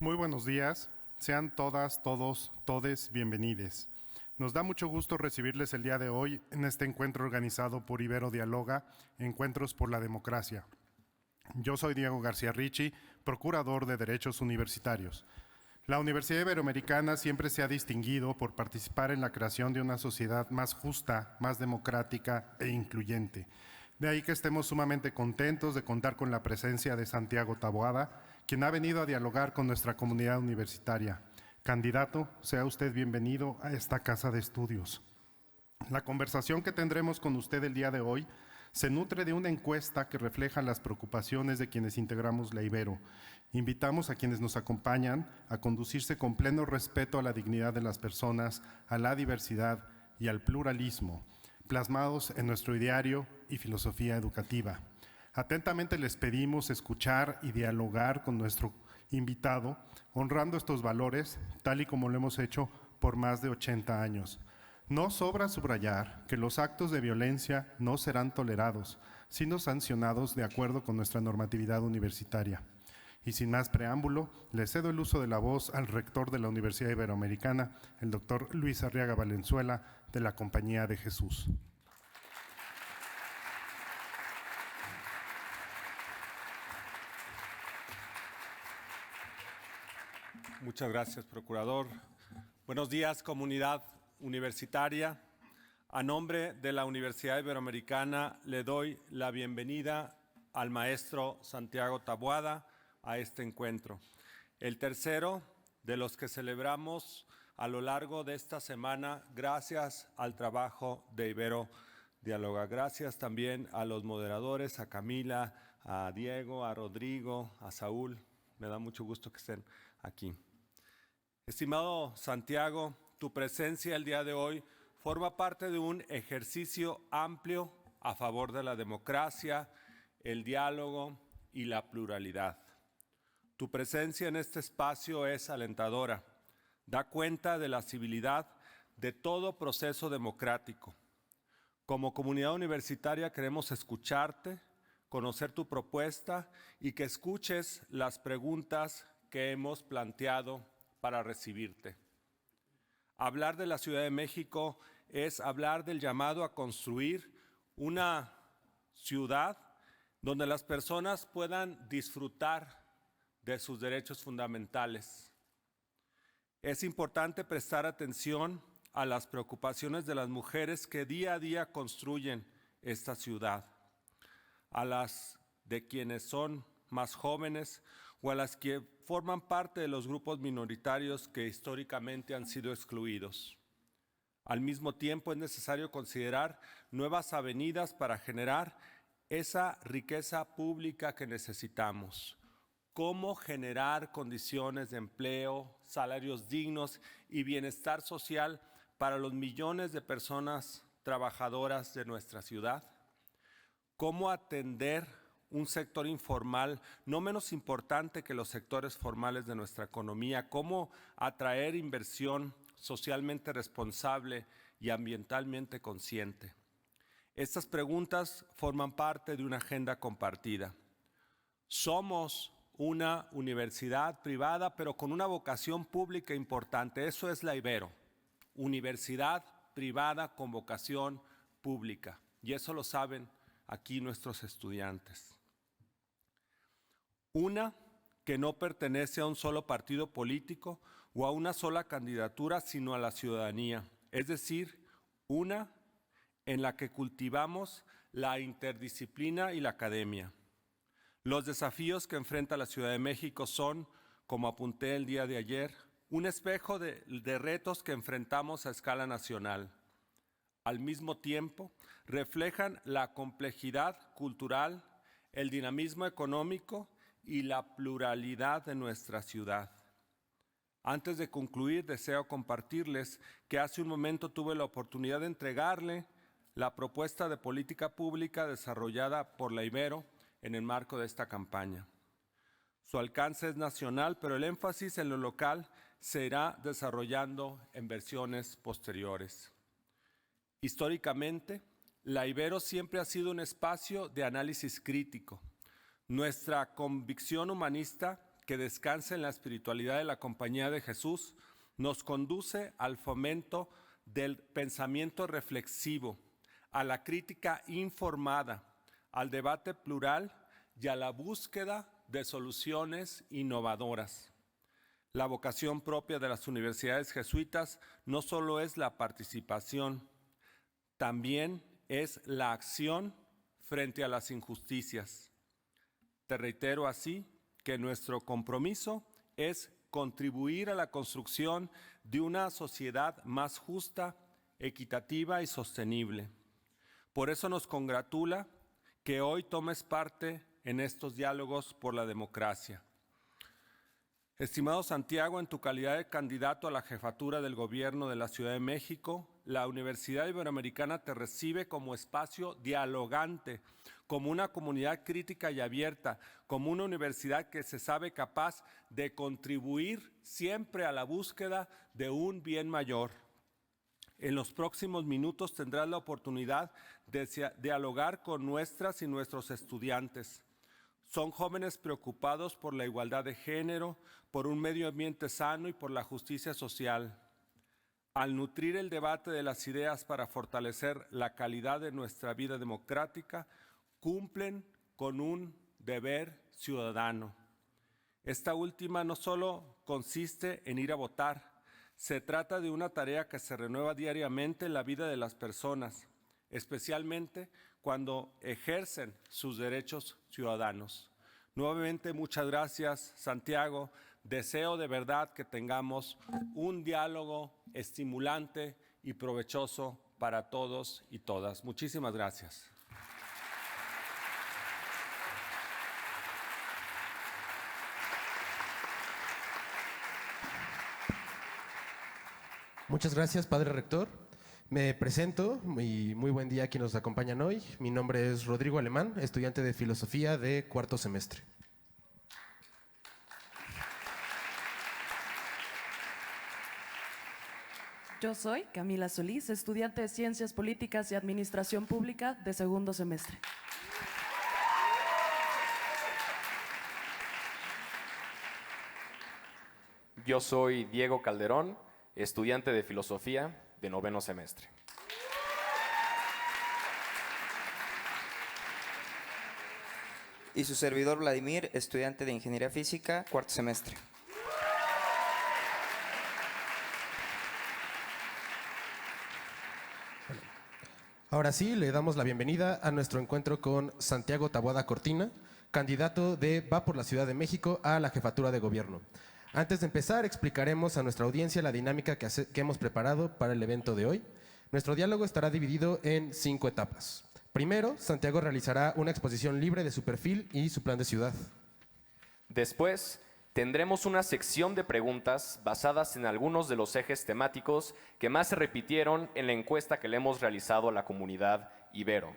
Muy buenos días, sean todas, todos, todes bienvenidos. Nos da mucho gusto recibirles el día de hoy en este encuentro organizado por Ibero Dialoga, Encuentros por la Democracia. Yo soy Diego García Ricci, procurador de Derechos Universitarios. La Universidad Iberoamericana siempre se ha distinguido por participar en la creación de una sociedad más justa, más democrática e incluyente. De ahí que estemos sumamente contentos de contar con la presencia de Santiago Taboada, quien ha venido a dialogar con nuestra comunidad universitaria. Candidato, sea usted bienvenido a esta casa de estudios. La conversación que tendremos con usted el día de hoy se nutre de una encuesta que refleja las preocupaciones de quienes integramos la Ibero. Invitamos a quienes nos acompañan a conducirse con pleno respeto a la dignidad de las personas, a la diversidad y al pluralismo, plasmados en nuestro ideario y filosofía educativa. Atentamente les pedimos escuchar y dialogar con nuestro invitado, honrando estos valores, tal y como lo hemos hecho por más de 80 años. No sobra subrayar que los actos de violencia no serán tolerados, sino sancionados de acuerdo con nuestra normatividad universitaria. Y sin más preámbulo, le cedo el uso de la voz al rector de la Universidad Iberoamericana, el doctor Luis Arriaga Valenzuela, de la Compañía de Jesús. Muchas gracias, procurador. Buenos días, comunidad universitaria. A nombre de la Universidad Iberoamericana le doy la bienvenida al maestro Santiago Taboada a este encuentro. El tercero de los que celebramos a lo largo de esta semana gracias al trabajo de Ibero Dialoga. Gracias también a los moderadores, a Camila, a Diego, a Rodrigo, a Saúl. Me da mucho gusto que estén aquí. Estimado Santiago, tu presencia el día de hoy forma parte de un ejercicio amplio a favor de la democracia, el diálogo y la pluralidad. Tu presencia en este espacio es alentadora, da cuenta de la civilidad de todo proceso democrático. Como comunidad universitaria queremos escucharte, conocer tu propuesta y que escuches las preguntas que hemos planteado para recibirte. Hablar de la Ciudad de México es hablar del llamado a construir una ciudad donde las personas puedan disfrutar de sus derechos fundamentales. Es importante prestar atención a las preocupaciones de las mujeres que día a día construyen esta ciudad, a las de quienes son más jóvenes o a las que forman parte de los grupos minoritarios que históricamente han sido excluidos. Al mismo tiempo es necesario considerar nuevas avenidas para generar esa riqueza pública que necesitamos. Cómo generar condiciones de empleo, salarios dignos y bienestar social para los millones de personas trabajadoras de nuestra ciudad. Cómo atender un sector informal no menos importante que los sectores formales de nuestra economía, cómo atraer inversión socialmente responsable y ambientalmente consciente. Estas preguntas forman parte de una agenda compartida. Somos una universidad privada, pero con una vocación pública importante. Eso es la Ibero, universidad privada con vocación pública. Y eso lo saben aquí nuestros estudiantes. Una que no pertenece a un solo partido político o a una sola candidatura, sino a la ciudadanía. Es decir, una en la que cultivamos la interdisciplina y la academia. Los desafíos que enfrenta la Ciudad de México son, como apunté el día de ayer, un espejo de retos que enfrentamos a escala nacional. Al mismo tiempo, reflejan la complejidad cultural, el dinamismo económico y la pluralidad de nuestra ciudad. Antes de concluir, deseo compartirles que hace un momento tuve la oportunidad de entregarle la propuesta de política pública desarrollada por la Ibero en el marco de esta campaña. Su alcance es nacional, pero el énfasis en lo local se irá desarrollando en versiones posteriores. Históricamente, la Ibero siempre ha sido un espacio de análisis crítico. Nuestra convicción humanista que descansa en la espiritualidad de la Compañía de Jesús, nos conduce al fomento del pensamiento reflexivo, a la crítica informada, al debate plural y a la búsqueda de soluciones innovadoras. La vocación propia de las universidades jesuitas no solo es la participación, también es la acción frente a las injusticias. Te reitero así que nuestro compromiso es contribuir a la construcción de una sociedad más justa, equitativa y sostenible. Por eso nos congratula que hoy tomes parte en estos diálogos por la democracia. Estimado Santiago, en tu calidad de candidato a la jefatura del Gobierno de la Ciudad de México, la Universidad Iberoamericana te recibe como espacio dialogante, como una comunidad crítica y abierta, como una universidad que se sabe capaz de contribuir siempre a la búsqueda de un bien mayor. En los próximos minutos tendrás la oportunidad de dialogar con nuestras y nuestros estudiantes. Son jóvenes preocupados por la igualdad de género, por un medio ambiente sano y por la justicia social. Al nutrir el debate de las ideas para fortalecer la calidad de nuestra vida democrática, cumplen con un deber ciudadano. Esta última no solo consiste en ir a votar, se trata de una tarea que se renueva diariamente en la vida de las personas, especialmente cuando ejercen sus derechos ciudadanos. Nuevamente, muchas gracias, Santiago. Deseo de verdad que tengamos un diálogo estimulante y provechoso para todos y todas. Muchísimas gracias. Muchas gracias, Padre Rector. Me presento y muy buen día a quienes nos acompañan hoy. Mi nombre es Rodrigo Alemán, estudiante de Filosofía de cuarto semestre. Yo soy Camila Solís, estudiante de Ciencias Políticas y Administración Pública de segundo semestre. Yo soy Diego Calderón, estudiante de Filosofía de noveno semestre. Y su servidor Vladimir, estudiante de Ingeniería Física, cuarto semestre. Ahora sí, le damos la bienvenida a nuestro encuentro con Santiago Taboada Cortina, candidato de Va por la Ciudad de México a la jefatura de gobierno. Antes de empezar, explicaremos a nuestra audiencia la dinámica que hemos preparado para el evento de hoy. Nuestro diálogo estará dividido en 5 etapas. Primero, Santiago realizará una exposición libre de su perfil y su plan de ciudad. Después, tendremos una sección de preguntas basadas en algunos de los ejes temáticos que más se repitieron en la encuesta que le hemos realizado a la comunidad Ibero.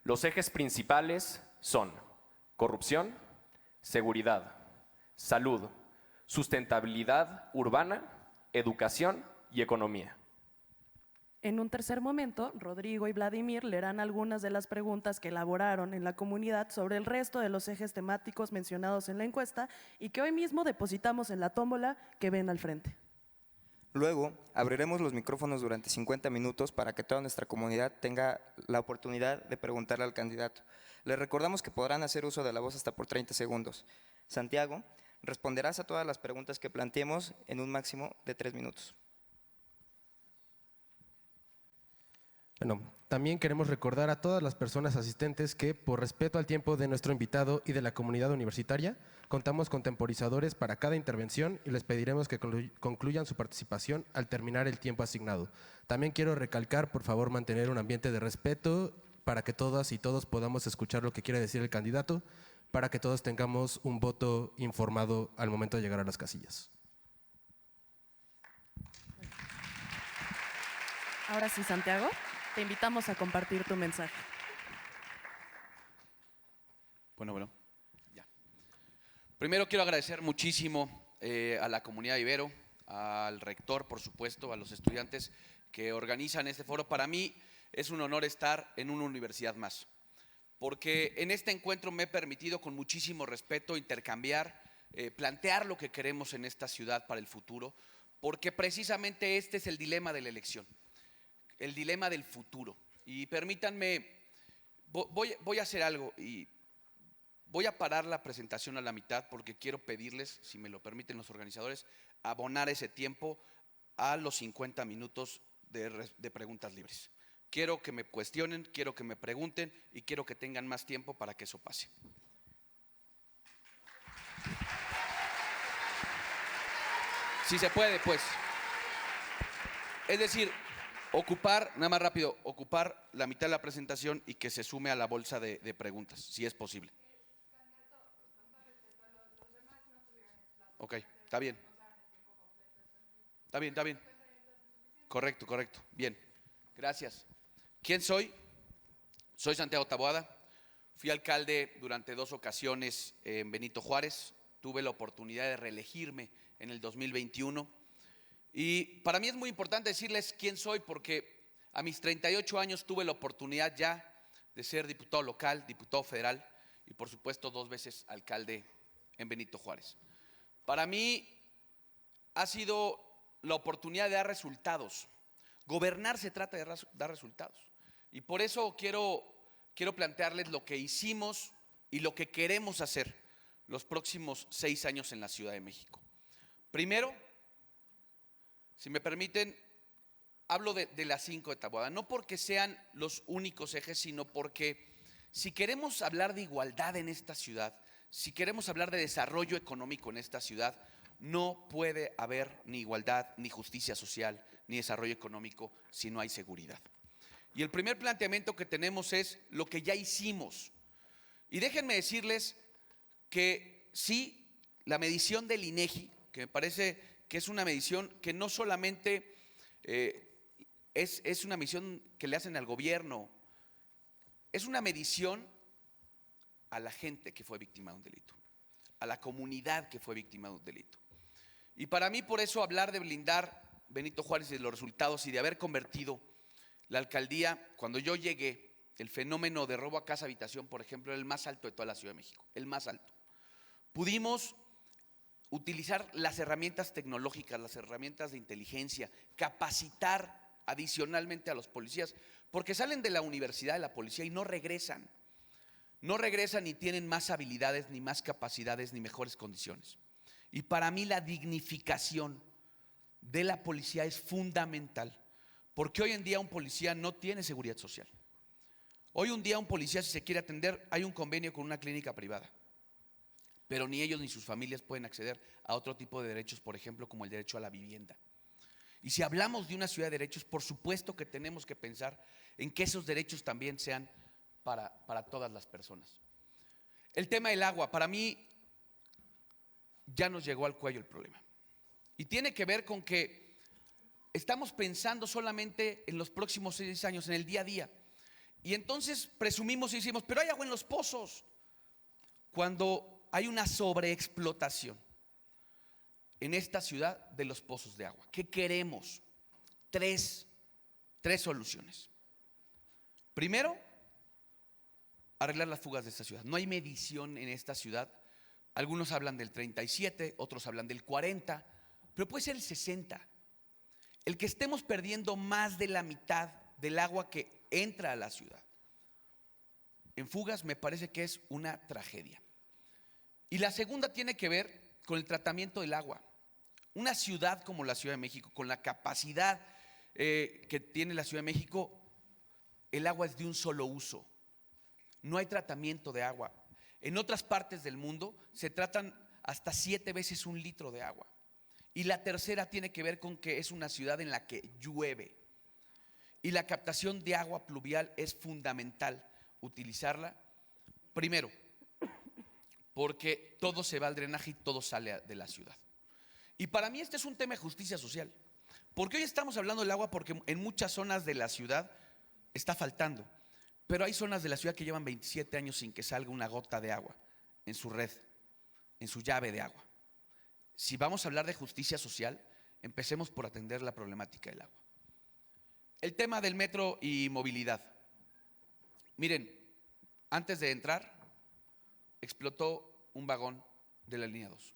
Los ejes principales son corrupción, seguridad, salud, sustentabilidad urbana, educación y economía. En un tercer momento, Rodrigo y Vladimir leerán algunas de las preguntas que elaboraron en la comunidad sobre el resto de los ejes temáticos mencionados en la encuesta y que hoy mismo depositamos en la tómbola que ven al frente. Luego, abriremos los micrófonos durante 50 minutos para que toda nuestra comunidad tenga la oportunidad de preguntarle al candidato. Les recordamos que podrán hacer uso de la voz hasta por 30 segundos. Santiago, responderás a todas las preguntas que planteemos en un máximo de 3 minutos. Bueno, también queremos recordar a todas las personas asistentes que, por respeto al tiempo de nuestro invitado y de la comunidad universitaria, contamos con temporizadores para cada intervención y les pediremos que concluyan su participación al terminar el tiempo asignado. También quiero recalcar, por favor, mantener un ambiente de respeto para que todas y todos podamos escuchar lo que quiere decir el candidato, para que todos tengamos un voto informado al momento de llegar a las casillas. Ahora sí, Santiago, te invitamos a compartir tu mensaje. Bueno, ya. Primero quiero agradecer muchísimo a la comunidad Ibero, al rector, por supuesto, a los estudiantes que organizan este foro. Para mí es un honor estar en una universidad más, porque en este encuentro me he permitido con muchísimo respeto intercambiar plantear lo que queremos en esta ciudad para el futuro, porque precisamente este es el dilema de la elección, el dilema del futuro. Y permítanme, voy a hacer algo y voy a parar la presentación a la mitad porque quiero pedirles, si me lo permiten los organizadores, abonar ese tiempo a los 50 minutos de preguntas libres. Quiero que me cuestionen, quiero que me pregunten y quiero que tengan más tiempo para que eso pase. Si se puede, pues. Es decir, ocupar, nada más rápido, ocupar la mitad de la presentación y que se sume a la bolsa de preguntas, si es posible. Ok, está bien. Está bien, está bien. Correcto, correcto. Bien, gracias. ¿Quién soy? Soy Santiago Taboada. Fui alcalde durante 2 ocasiones en Benito Juárez. Tuve la oportunidad de reelegirme en el 2021. Y para mí es muy importante decirles quién soy porque a mis 38 años tuve la oportunidad ya de ser diputado local, diputado federal y por supuesto 2 veces alcalde en Benito Juárez. Para mí ha sido la oportunidad de dar resultados. Gobernar se trata de dar resultados. Y por eso quiero plantearles lo que hicimos y lo que queremos hacer los próximos 6 años en la Ciudad de México. Primero, si me permiten, hablo de las 5 de Taboada, no porque sean los únicos ejes, sino porque si queremos hablar de igualdad en esta ciudad, si queremos hablar de desarrollo económico en esta ciudad, no puede haber ni igualdad, ni justicia social, ni desarrollo económico si no hay seguridad. Y el primer planteamiento que tenemos es lo que ya hicimos. Y déjenme decirles que sí, la medición del INEGI, que me parece que es una medición que no solamente es una medición que le hacen al gobierno, es una medición a la gente que fue víctima de un delito, a la comunidad que fue víctima de un delito. Y para mí, por eso, hablar de blindar Benito Juárez y de los resultados y de haber convertido la alcaldía, cuando yo llegué, el fenómeno de robo a casa habitación, por ejemplo, era el más alto de toda la Ciudad de México, el más alto. Pudimos utilizar las herramientas tecnológicas, las herramientas de inteligencia, capacitar adicionalmente a los policías, porque salen de la universidad de la policía y no regresan. No regresan ni tienen más habilidades, ni más capacidades, ni mejores condiciones. Y para mí la dignificación de la policía es fundamental, porque hoy en día un policía no tiene seguridad social. Hoy en día un policía, si se quiere atender, hay un convenio con una clínica privada, pero ni ellos ni sus familias pueden acceder a otro tipo de derechos, por ejemplo, como el derecho a la vivienda. Y si hablamos de una ciudad de derechos, por supuesto que tenemos que pensar en que esos derechos también sean para todas las personas. El tema del agua, para mí, ya nos llegó al cuello el problema. Y tiene que ver con que estamos pensando solamente en los próximos 6 años, en el día a día. Y entonces presumimos y decimos, pero hay agua en los pozos. Cuando hay una sobreexplotación en esta ciudad de los pozos de agua. ¿Qué queremos? Tres soluciones. Primero, arreglar las fugas de esta ciudad. No hay medición en esta ciudad. Algunos hablan del 37, otros hablan del 40, pero puede ser el 60. El que estemos perdiendo más de la mitad del agua que entra a la ciudad en fugas me parece que es una tragedia. Y la segunda tiene que ver con el tratamiento del agua. Una ciudad como la Ciudad de México, con la capacidad que tiene la Ciudad de México, el agua es de un solo uso. No hay tratamiento de agua. En otras partes del mundo se tratan hasta 7 veces 1 litro de agua. Y la tercera tiene que ver con que es una ciudad en la que llueve. Y la captación de agua pluvial es fundamental utilizarla. Primero, porque todo se va al drenaje y todo sale de la ciudad. Y para mí este es un tema de justicia social. Porque hoy estamos hablando del agua porque en muchas zonas de la ciudad está faltando. Pero hay zonas de la ciudad que llevan 27 años sin que salga una gota de agua en su red, en su llave de agua. Si vamos a hablar de justicia social, empecemos por atender la problemática del agua. El tema del metro y movilidad. Miren, antes de entrar, explotó un vagón de la línea 2.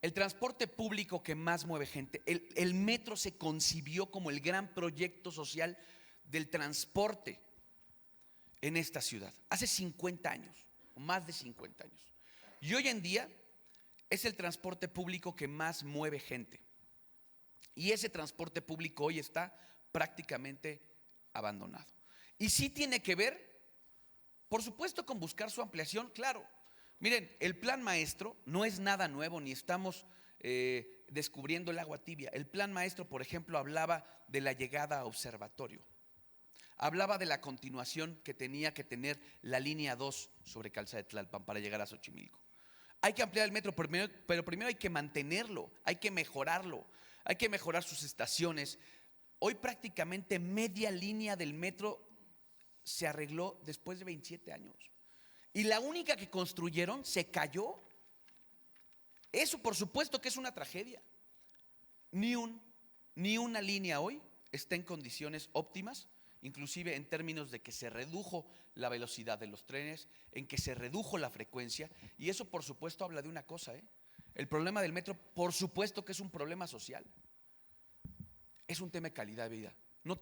el transporte público que más mueve gente. El metro se concibió como el gran proyecto social del transporte en esta ciudad, hace 50 años, o más de 50 años. Y hoy en día es el transporte público que más mueve gente. Y ese transporte público hoy está prácticamente abandonado. Y sí tiene que ver, por supuesto, con buscar su ampliación, claro. Miren, el plan maestro no es nada nuevo, ni estamos descubriendo el agua tibia. El plan maestro, por ejemplo, hablaba de la llegada a observatorio. Hablaba de la continuación que tenía que tener la línea 2 sobre Calzada de Tlalpan para llegar a Xochimilco. Hay que ampliar el metro, pero primero hay que mantenerlo, hay que mejorarlo, hay que mejorar sus estaciones. Hoy prácticamente media línea del metro se arregló después de 27 años. Y la única que construyeron se cayó. Eso por supuesto que es una tragedia. Ni una línea hoy está en condiciones óptimas, inclusive en términos de que se redujo la velocidad de los trenes, en que se redujo la frecuencia, y eso por supuesto habla de una cosa, el problema del metro por supuesto que es un problema social, es un tema de calidad de vida. No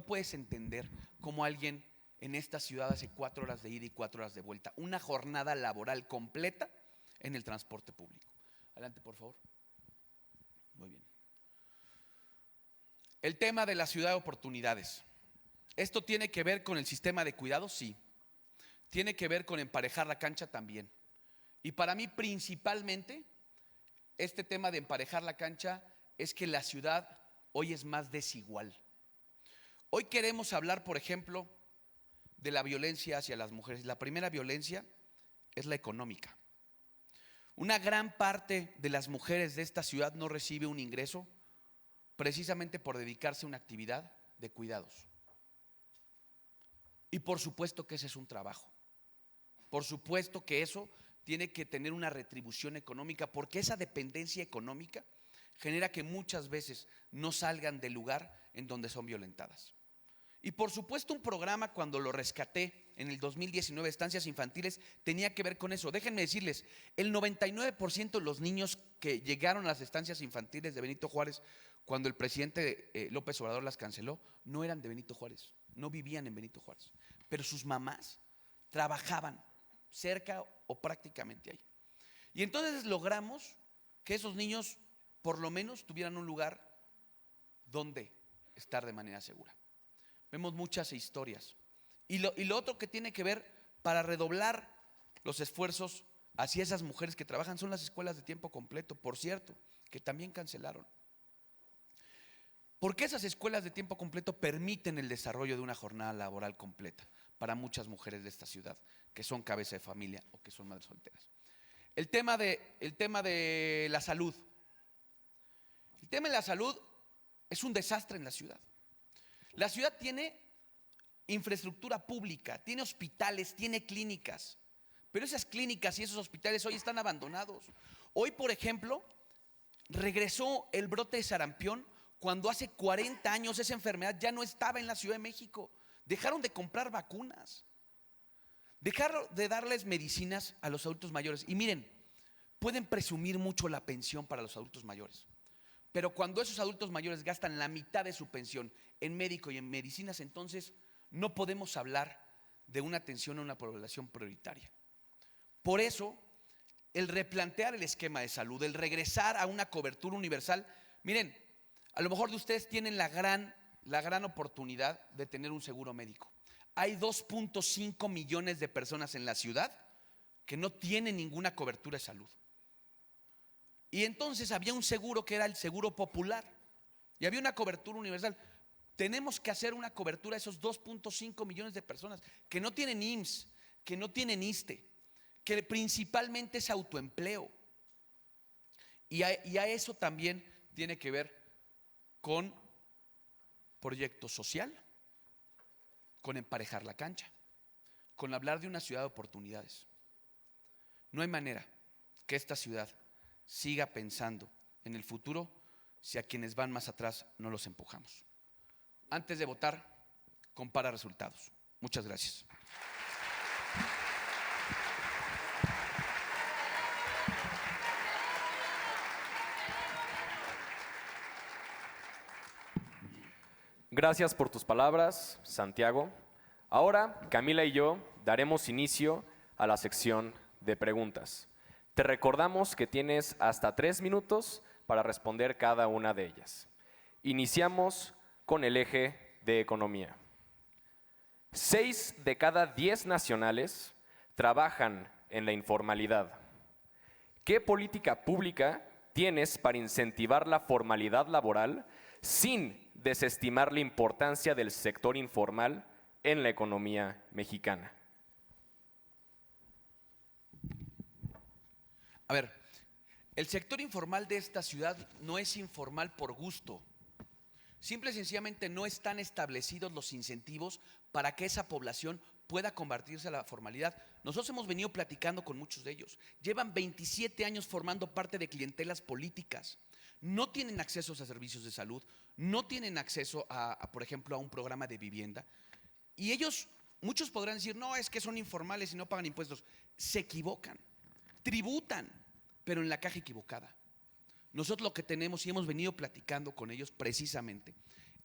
puedes entender cómo alguien en esta ciudad hace 4 horas de ida y 4 horas de vuelta, una jornada laboral completa en el transporte público. Adelante, por favor. Muy bien. El tema de la ciudad de oportunidades. ¿Esto tiene que ver con el sistema de cuidados? Sí. ¿Tiene que ver con emparejar la cancha? También. Y para mí principalmente, este tema de emparejar la cancha es que la ciudad hoy es más desigual. Hoy queremos hablar, por ejemplo, de la violencia hacia las mujeres. La primera violencia es la económica. Una gran parte de las mujeres de esta ciudad no recibe un ingreso precisamente por dedicarse a una actividad de cuidados. Y por supuesto que ese es un trabajo. Por supuesto que eso tiene que tener una retribución económica, porque esa dependencia económica genera que muchas veces no salgan del lugar en donde son violentadas. Y por supuesto un programa, cuando lo rescaté en el 2019, Estancias Infantiles, tenía que ver con eso. Déjenme decirles, el 99% de los niños que llegaron a las estancias infantiles de Benito Juárez, cuando el presidente López Obrador las canceló, no eran de Benito Juárez, no vivían en Benito Juárez, pero sus mamás trabajaban cerca o prácticamente ahí. Y entonces logramos que esos niños por lo menos tuvieran un lugar donde estar de manera segura. Vemos muchas historias. Y lo otro que tiene que ver para redoblar los esfuerzos hacia esas mujeres que trabajan son las escuelas de tiempo completo, por cierto, que también cancelaron. Porque esas escuelas de tiempo completo permiten el desarrollo de una jornada laboral completa para muchas mujeres de esta ciudad que son cabeza de familia o que son madres solteras. El tema de la salud. El tema de la salud es un desastre en la ciudad. La ciudad tiene infraestructura pública, tiene hospitales, tiene clínicas, pero esas clínicas y esos hospitales hoy están abandonados. Hoy, por ejemplo, regresó el brote de sarampión cuando hace 40 años esa enfermedad ya no estaba en la Ciudad de México. Dejaron de comprar vacunas, dejaron de darles medicinas a los adultos mayores. Y miren, pueden presumir mucho la pensión para los adultos mayores, pero cuando esos adultos mayores gastan la mitad de su pensión en médico y en medicinas, entonces no podemos hablar de una atención a una población prioritaria. Por eso, el replantear el esquema de salud, el regresar a una cobertura universal. Miren, a lo mejor de ustedes tienen la gran oportunidad de tener un seguro médico. Hay 2.5 millones de personas en la ciudad que no tienen ninguna cobertura de salud. Y entonces había un seguro que era el seguro popular y había una cobertura universal. Tenemos que hacer una cobertura a esos 2.5 millones de personas que no tienen IMSS, que no tienen ISSSTE, que principalmente es autoempleo. Y a eso también tiene que ver con proyecto social, con emparejar la cancha, con hablar de una ciudad de oportunidades. No hay manera que esta ciudad siga pensando en el futuro si a quienes van más atrás no los empujamos. Antes de votar, compara resultados. Muchas gracias. Gracias por tus palabras, Santiago. Ahora, Camila y yo daremos inicio a la sección de preguntas. Te recordamos que tienes hasta 3 minutos para responder cada una de ellas. Iniciamos con el eje de economía. 6 de cada 10 nacionales trabajan en la informalidad. ¿Qué política pública tienes para incentivar la formalidad laboral sin desestimar la importancia del sector informal en la economía mexicana? A ver, el sector informal de esta ciudad no es informal por gusto. Simple y sencillamente no están establecidos los incentivos para que esa población pueda convertirse a la formalidad. Nosotros hemos venido platicando con muchos de ellos. Llevan 27 años formando parte de clientelas políticas. No tienen acceso a servicios de salud, no tienen acceso por ejemplo, a un programa de vivienda. Y ellos, muchos podrán decir, no, es que son informales y no pagan impuestos. Se equivocan, tributan, pero en la caja equivocada. Nosotros lo que tenemos y hemos venido platicando con ellos precisamente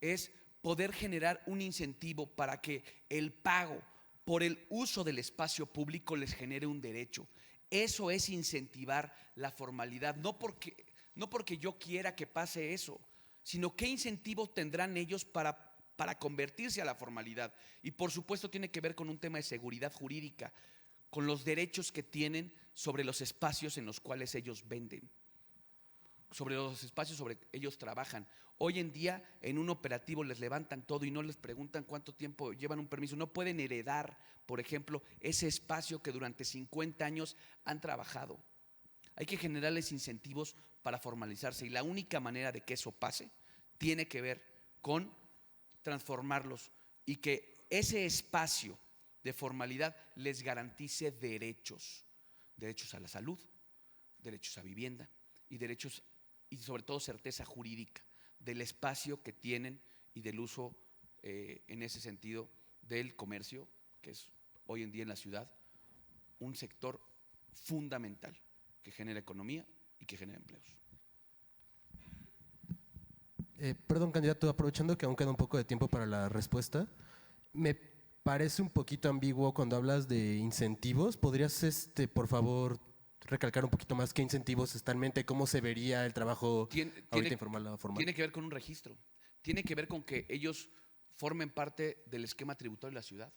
es poder generar un incentivo para que el pago por el uso del espacio público les genere un derecho. Eso es incentivar la formalidad, no porque yo quiera que pase eso, sino qué incentivos tendrán ellos para convertirse a la formalidad. Y por supuesto tiene que ver con un tema de seguridad jurídica, con los derechos que tienen sobre los espacios en los cuales ellos venden, sobre los espacios sobre ellos trabajan. Hoy en día en un operativo les levantan todo y no les preguntan cuánto tiempo llevan un permiso. No pueden heredar, por ejemplo, ese espacio que durante 50 años han trabajado. Hay que generarles incentivos para formalizarse y la única manera de que eso pase tiene que ver con transformarlos y que ese espacio de formalidad les garantice derechos. Derechos a la salud, derechos a vivienda y derechos y sobre todo certeza jurídica del espacio que tienen y del uso en ese sentido del comercio, que es hoy en día en la ciudad un sector fundamental que genera economía y que genera empleos. Perdón, candidato, aprovechando que aún queda un poco de tiempo para la respuesta, me parece un poquito ambiguo cuando hablas de incentivos. ¿Podrías, por favor, recalcar un poquito más qué incentivos está en mente, cómo se vería el trabajo ahorita informal o formal? Tiene que ver con un registro, tiene que ver con que ellos formen parte del esquema tributario de la ciudad.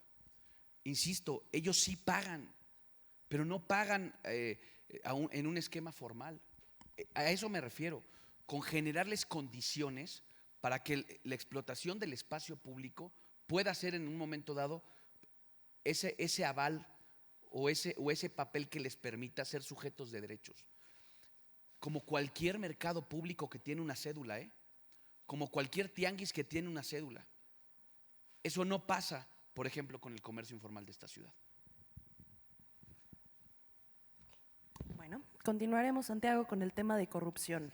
Insisto, ellos sí pagan, pero no pagan en un esquema formal. A eso me refiero, con generarles condiciones para que la explotación del espacio público pueda ser en un momento dado ese aval o ese papel que les permita ser sujetos de derechos. Como cualquier mercado público que tiene una cédula, como cualquier tianguis que tiene una cédula. Eso no pasa, por ejemplo, con el comercio informal de esta ciudad. Bueno, continuaremos, Santiago, con el tema de corrupción.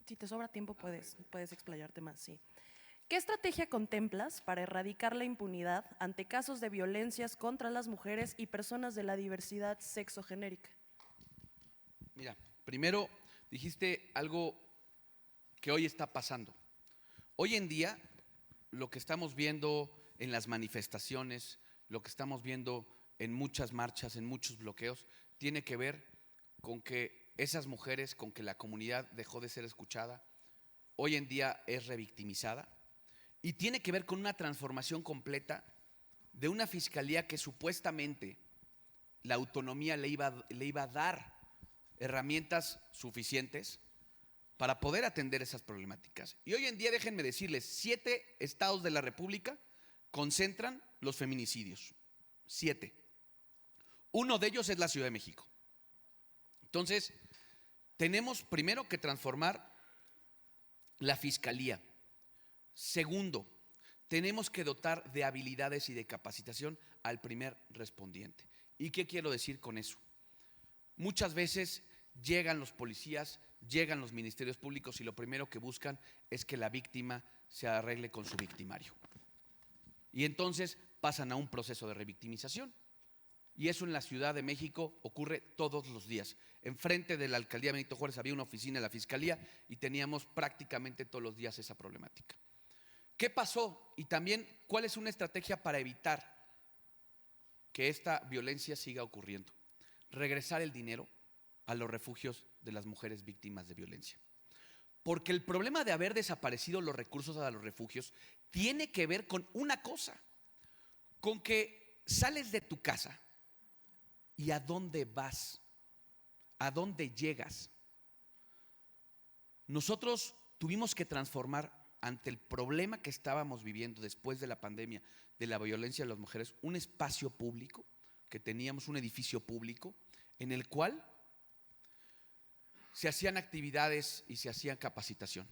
Si te sobra tiempo, puedes explayarte más, sí. ¿Qué estrategia contemplas para erradicar la impunidad ante casos de violencias contra las mujeres y personas de la diversidad sexogenérica? Mira, primero dijiste algo que hoy está pasando. Hoy en día, lo que estamos viendo en las manifestaciones, lo que estamos viendo en muchas marchas, en muchos bloqueos, tiene que ver con que esas mujeres, con que la comunidad dejó de ser escuchada, hoy en día es revictimizada. Y tiene que ver con una transformación completa de una fiscalía que supuestamente la autonomía le iba a dar herramientas suficientes para poder atender esas problemáticas. Y hoy en día, déjenme decirles, 7 estados de la República concentran los feminicidios. 7. Uno de ellos es la Ciudad de México. Entonces, tenemos primero que transformar la fiscalía. Segundo, tenemos que dotar de habilidades y de capacitación al primer respondiente. ¿Y qué quiero decir con eso? Muchas veces llegan los policías, llegan los ministerios públicos y lo primero que buscan es que la víctima se arregle con su victimario. Y entonces pasan a un proceso de revictimización. Y eso en la Ciudad de México ocurre todos los días. Enfrente de la alcaldía Benito Juárez había una oficina de la Fiscalía y teníamos prácticamente todos los días esa problemática. ¿Qué pasó? Y también, ¿cuál es una estrategia para evitar que esta violencia siga ocurriendo? Regresar el dinero a los refugios de las mujeres víctimas de violencia. Porque el problema de haber desaparecido los recursos a los refugios tiene que ver con una cosa, con que sales de tu casa y ¿a dónde vas? ¿A dónde llegas? Nosotros tuvimos que transformar, ante el problema que estábamos viviendo después de la pandemia de la violencia de las mujeres, un espacio público, que teníamos un edificio público en el cual se hacían actividades y se hacían capacitación.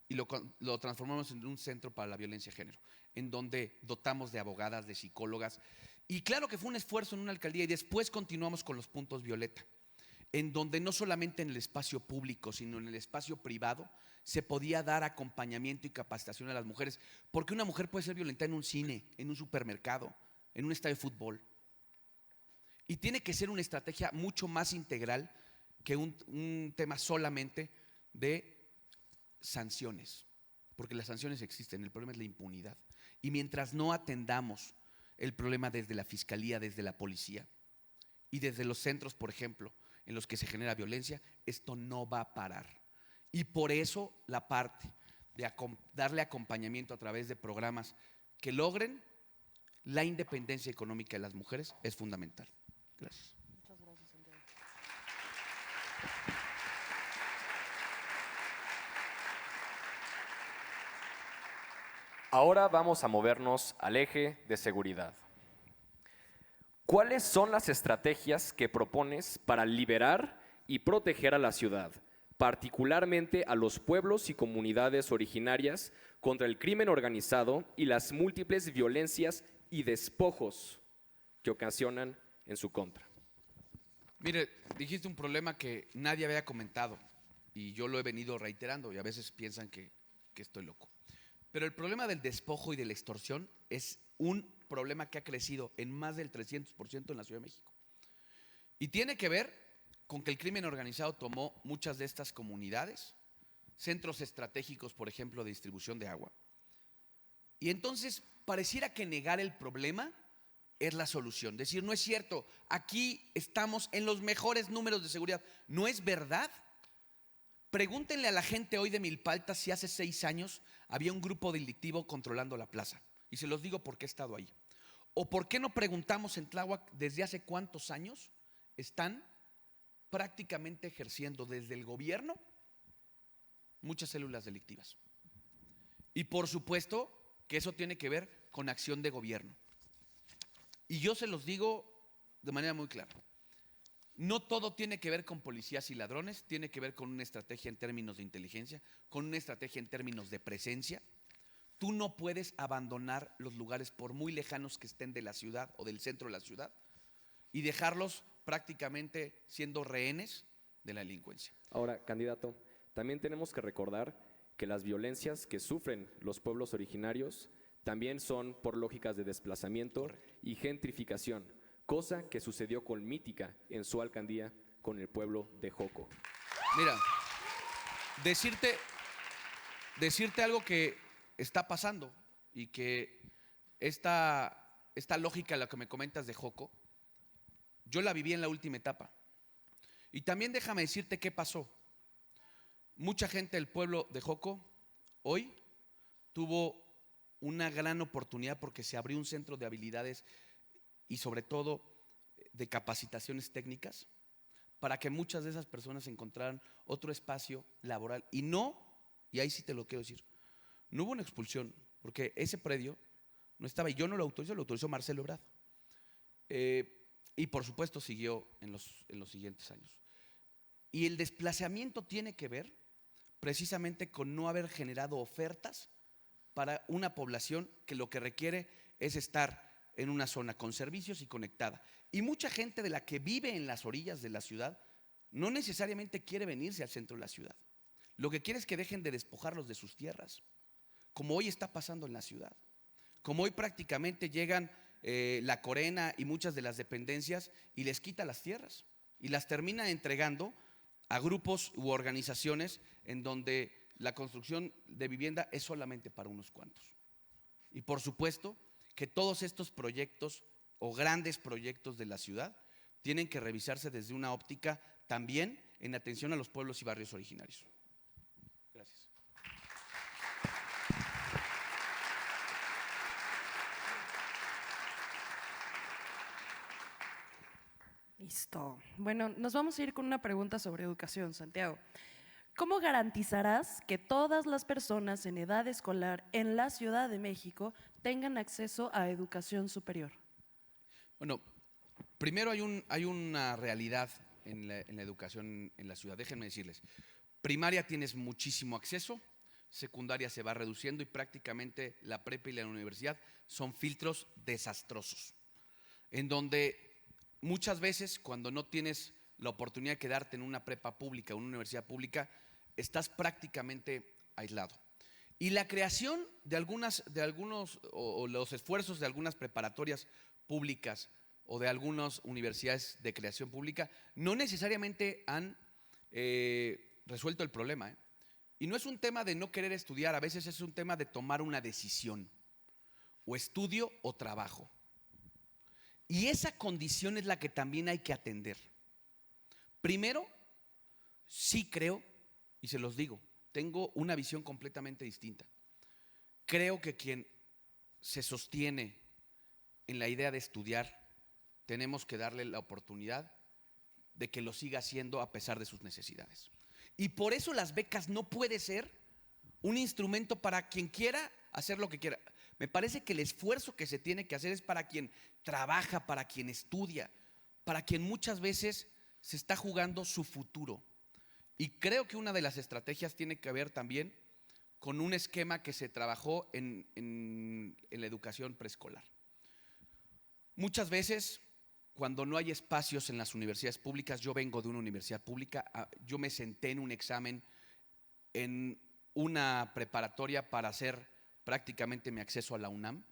Y lo transformamos en un centro para la violencia de género, en donde dotamos de abogadas, de psicólogas. Y claro que fue un esfuerzo en una alcaldía, y después continuamos con los puntos violeta, en donde no solamente en el espacio público, sino en el espacio privado, se podía dar acompañamiento y capacitación a las mujeres. Porque una mujer puede ser violentada en un cine, en un supermercado, en un estadio de fútbol. Y tiene que ser una estrategia mucho más integral que un tema solamente de sanciones, porque las sanciones existen, el problema es la impunidad. Y mientras no atendamos el problema desde la Fiscalía, desde la policía y desde los centros, por ejemplo, en los que se genera violencia, esto no va a parar. Y por eso la parte de darle acompañamiento a través de programas que logren la independencia económica de las mujeres es fundamental. Gracias. Muchas gracias, Santiago. Ahora vamos a movernos al eje de seguridad. ¿Cuáles son las estrategias que propones para liberar y proteger a la ciudad, particularmente a los pueblos y comunidades originarias, contra el crimen organizado y las múltiples violencias y despojos que ocasionan en su contra? Mire, dijiste un problema que nadie había comentado y yo lo he venido reiterando y a veces piensan que estoy loco. Pero el problema del despojo y de la extorsión es un problema que ha crecido en más del 300% en la Ciudad de México. Y tiene que ver con que el crimen organizado tomó muchas de estas comunidades, centros estratégicos, por ejemplo, de distribución de agua. Y entonces pareciera que negar el problema es la solución. Decir, no es cierto, aquí estamos en los mejores números de seguridad. ¿No es verdad? Pregúntenle a la gente hoy de Milpalta si hace 6 años había un grupo delictivo controlando la plaza. Y se los digo porque he estado ahí. ¿O por qué no preguntamos en Tláhuac desde hace cuántos años están prácticamente ejerciendo desde el gobierno muchas células delictivas? Y por supuesto que eso tiene que ver con acción de gobierno. Y yo se los digo de manera muy clara. No todo tiene que ver con policías y ladrones, tiene que ver con una estrategia en términos de inteligencia, con una estrategia en términos de presencia. Tú no puedes abandonar los lugares por muy lejanos que estén de la ciudad o del centro de la ciudad y dejarlos prácticamente siendo rehenes de la delincuencia. Ahora, candidato, también tenemos que recordar que las violencias que sufren los pueblos originarios también son por lógicas de desplazamiento y gentrificación, cosa que sucedió con Mítica en su alcaldía con el pueblo de Joco. Mira, decirte algo que está pasando y que esta lógica, la que me comentas de Joco, yo la viví en la última etapa. Y también déjame decirte qué pasó. Mucha gente del pueblo de Joco hoy tuvo una gran oportunidad porque se abrió un centro de habilidades y sobre todo de capacitaciones técnicas para que muchas de esas personas encontraran otro espacio laboral. Y ahí sí te lo quiero decir, no hubo una expulsión, porque ese predio no estaba, y yo no lo autorizó Marcelo Ebrard. Y por supuesto siguió en los siguientes años. Y el desplazamiento tiene que ver precisamente con no haber generado ofertas para una población que lo que requiere es estar en una zona con servicios y conectada. Y mucha gente de la que vive en las orillas de la ciudad no necesariamente quiere venirse al centro de la ciudad. Lo que quiere es que dejen de despojarlos de sus tierras, como hoy está pasando en la ciudad. Como hoy prácticamente llegan la Corena y muchas de las dependencias y les quita las tierras y las termina entregando a grupos u organizaciones en donde la construcción de vivienda es solamente para unos cuantos. Y por supuesto que todos estos proyectos o grandes proyectos de la ciudad tienen que revisarse desde una óptica también en atención a los pueblos y barrios originarios. Gracias. Listo. Bueno, nos vamos a ir con una pregunta sobre educación, Santiago. ¿Cómo garantizarás que todas las personas en edad escolar en la Ciudad de México tengan acceso a educación superior? Bueno, primero hay una realidad en la educación en la ciudad. Déjenme decirles, primaria tienes muchísimo acceso, secundaria se va reduciendo y prácticamente la prepa y la universidad son filtros desastrosos, en donde muchas veces cuando no tienes la oportunidad de quedarte en una prepa pública o una universidad pública, estás prácticamente aislado. Y la creación de algunos o los esfuerzos de algunas preparatorias públicas o de algunas universidades de creación pública no necesariamente han resuelto el problema. Y no es un tema de no querer estudiar, a veces es un tema de tomar una decisión, o estudio o trabajo. Y esa condición es la que también hay que atender. Primero, sí creo, y se los digo, tengo una visión completamente distinta. Creo que quien se sostiene en la idea de estudiar, tenemos que darle la oportunidad de que lo siga haciendo a pesar de sus necesidades. Y por eso las becas no puede ser un instrumento para quien quiera hacer lo que quiera. Me parece que el esfuerzo que se tiene que hacer es para quien trabaja, para quien estudia, para quien muchas veces se está jugando su futuro. Y creo que una de las estrategias tiene que ver también con un esquema que se trabajó en la educación preescolar. Muchas veces, cuando no hay espacios en las universidades públicas, yo vengo de una universidad pública, yo me senté en un examen en una preparatoria para hacer prácticamente mi acceso a la UNAM.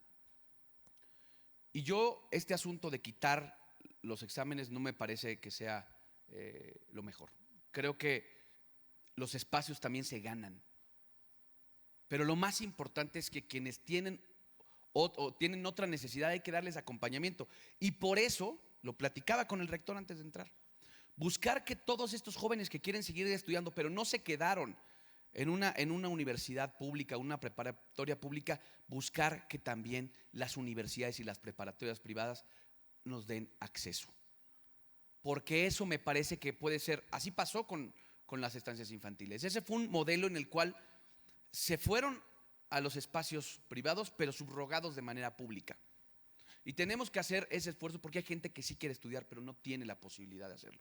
Y este asunto de quitar los exámenes no me parece que sea lo mejor. Creo que los espacios también se ganan. Pero lo más importante es que quienes tienen o tienen otra necesidad hay que darles acompañamiento. Y por eso, lo platicaba con el rector antes de entrar, buscar que todos estos jóvenes que quieren seguir estudiando, pero no se quedaron en una universidad pública, una preparatoria pública, buscar que también las universidades y las preparatorias privadas nos den acceso. Porque eso me parece que puede ser, así pasó con las estancias infantiles. Ese fue un modelo en el cual se fueron a los espacios privados, pero subrogados de manera pública. Y tenemos que hacer ese esfuerzo porque hay gente que sí quiere estudiar, pero no tiene la posibilidad de hacerlo.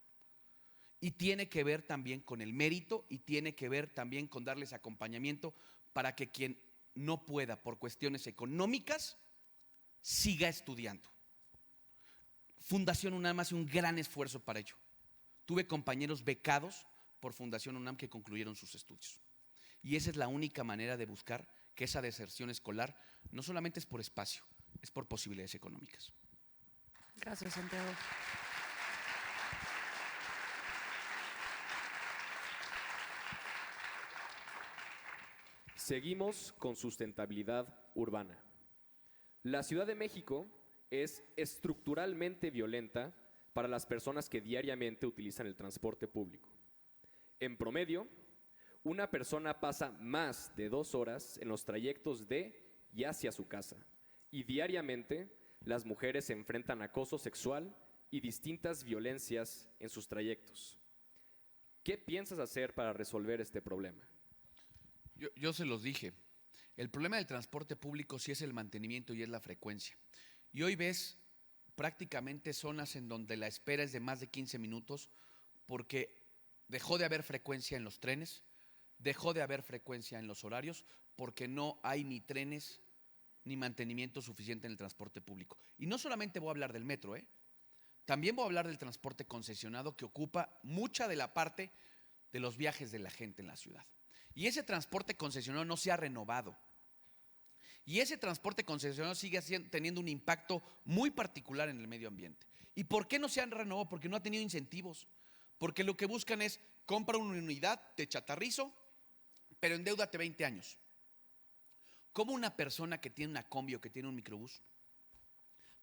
Y tiene que ver también con el mérito y tiene que ver también con darles acompañamiento para que quien no pueda por cuestiones económicas siga estudiando. Fundación UNAM hace un gran esfuerzo para ello. Tuve compañeros becados por Fundación UNAM que concluyeron sus estudios. Y esa es la única manera de buscar que esa deserción escolar no solamente es por espacio, es por posibilidades económicas. Gracias, Santiago. Seguimos con sustentabilidad urbana. La Ciudad de México es estructuralmente violenta para las personas que diariamente utilizan el transporte público. En promedio, una persona pasa más de 2 horas en los trayectos de y hacia su casa, y diariamente las mujeres se enfrentan a acoso sexual y distintas violencias en sus trayectos. ¿Qué piensas hacer para resolver este problema? Yo se los dije, el problema del transporte público sí es el mantenimiento y es la frecuencia. Y hoy ves prácticamente zonas en donde la espera es de más de 15 minutos porque dejó de haber frecuencia en los trenes, dejó de haber frecuencia en los horarios porque no hay ni trenes ni mantenimiento suficiente en el transporte público. Y no solamente voy a hablar del metro, también voy a hablar del transporte concesionado que ocupa mucha de la parte de los viajes de la gente en la ciudad. Y ese transporte concesionado no se ha renovado. Y ese transporte concesionado sigue teniendo un impacto muy particular en el medio ambiente. ¿Y por qué no se han renovado? Porque no ha tenido incentivos. Porque lo que buscan es, compra una unidad, te chatarrizo, pero endeúdate 20 años. ¿Cómo una persona que tiene una combi o que tiene un microbús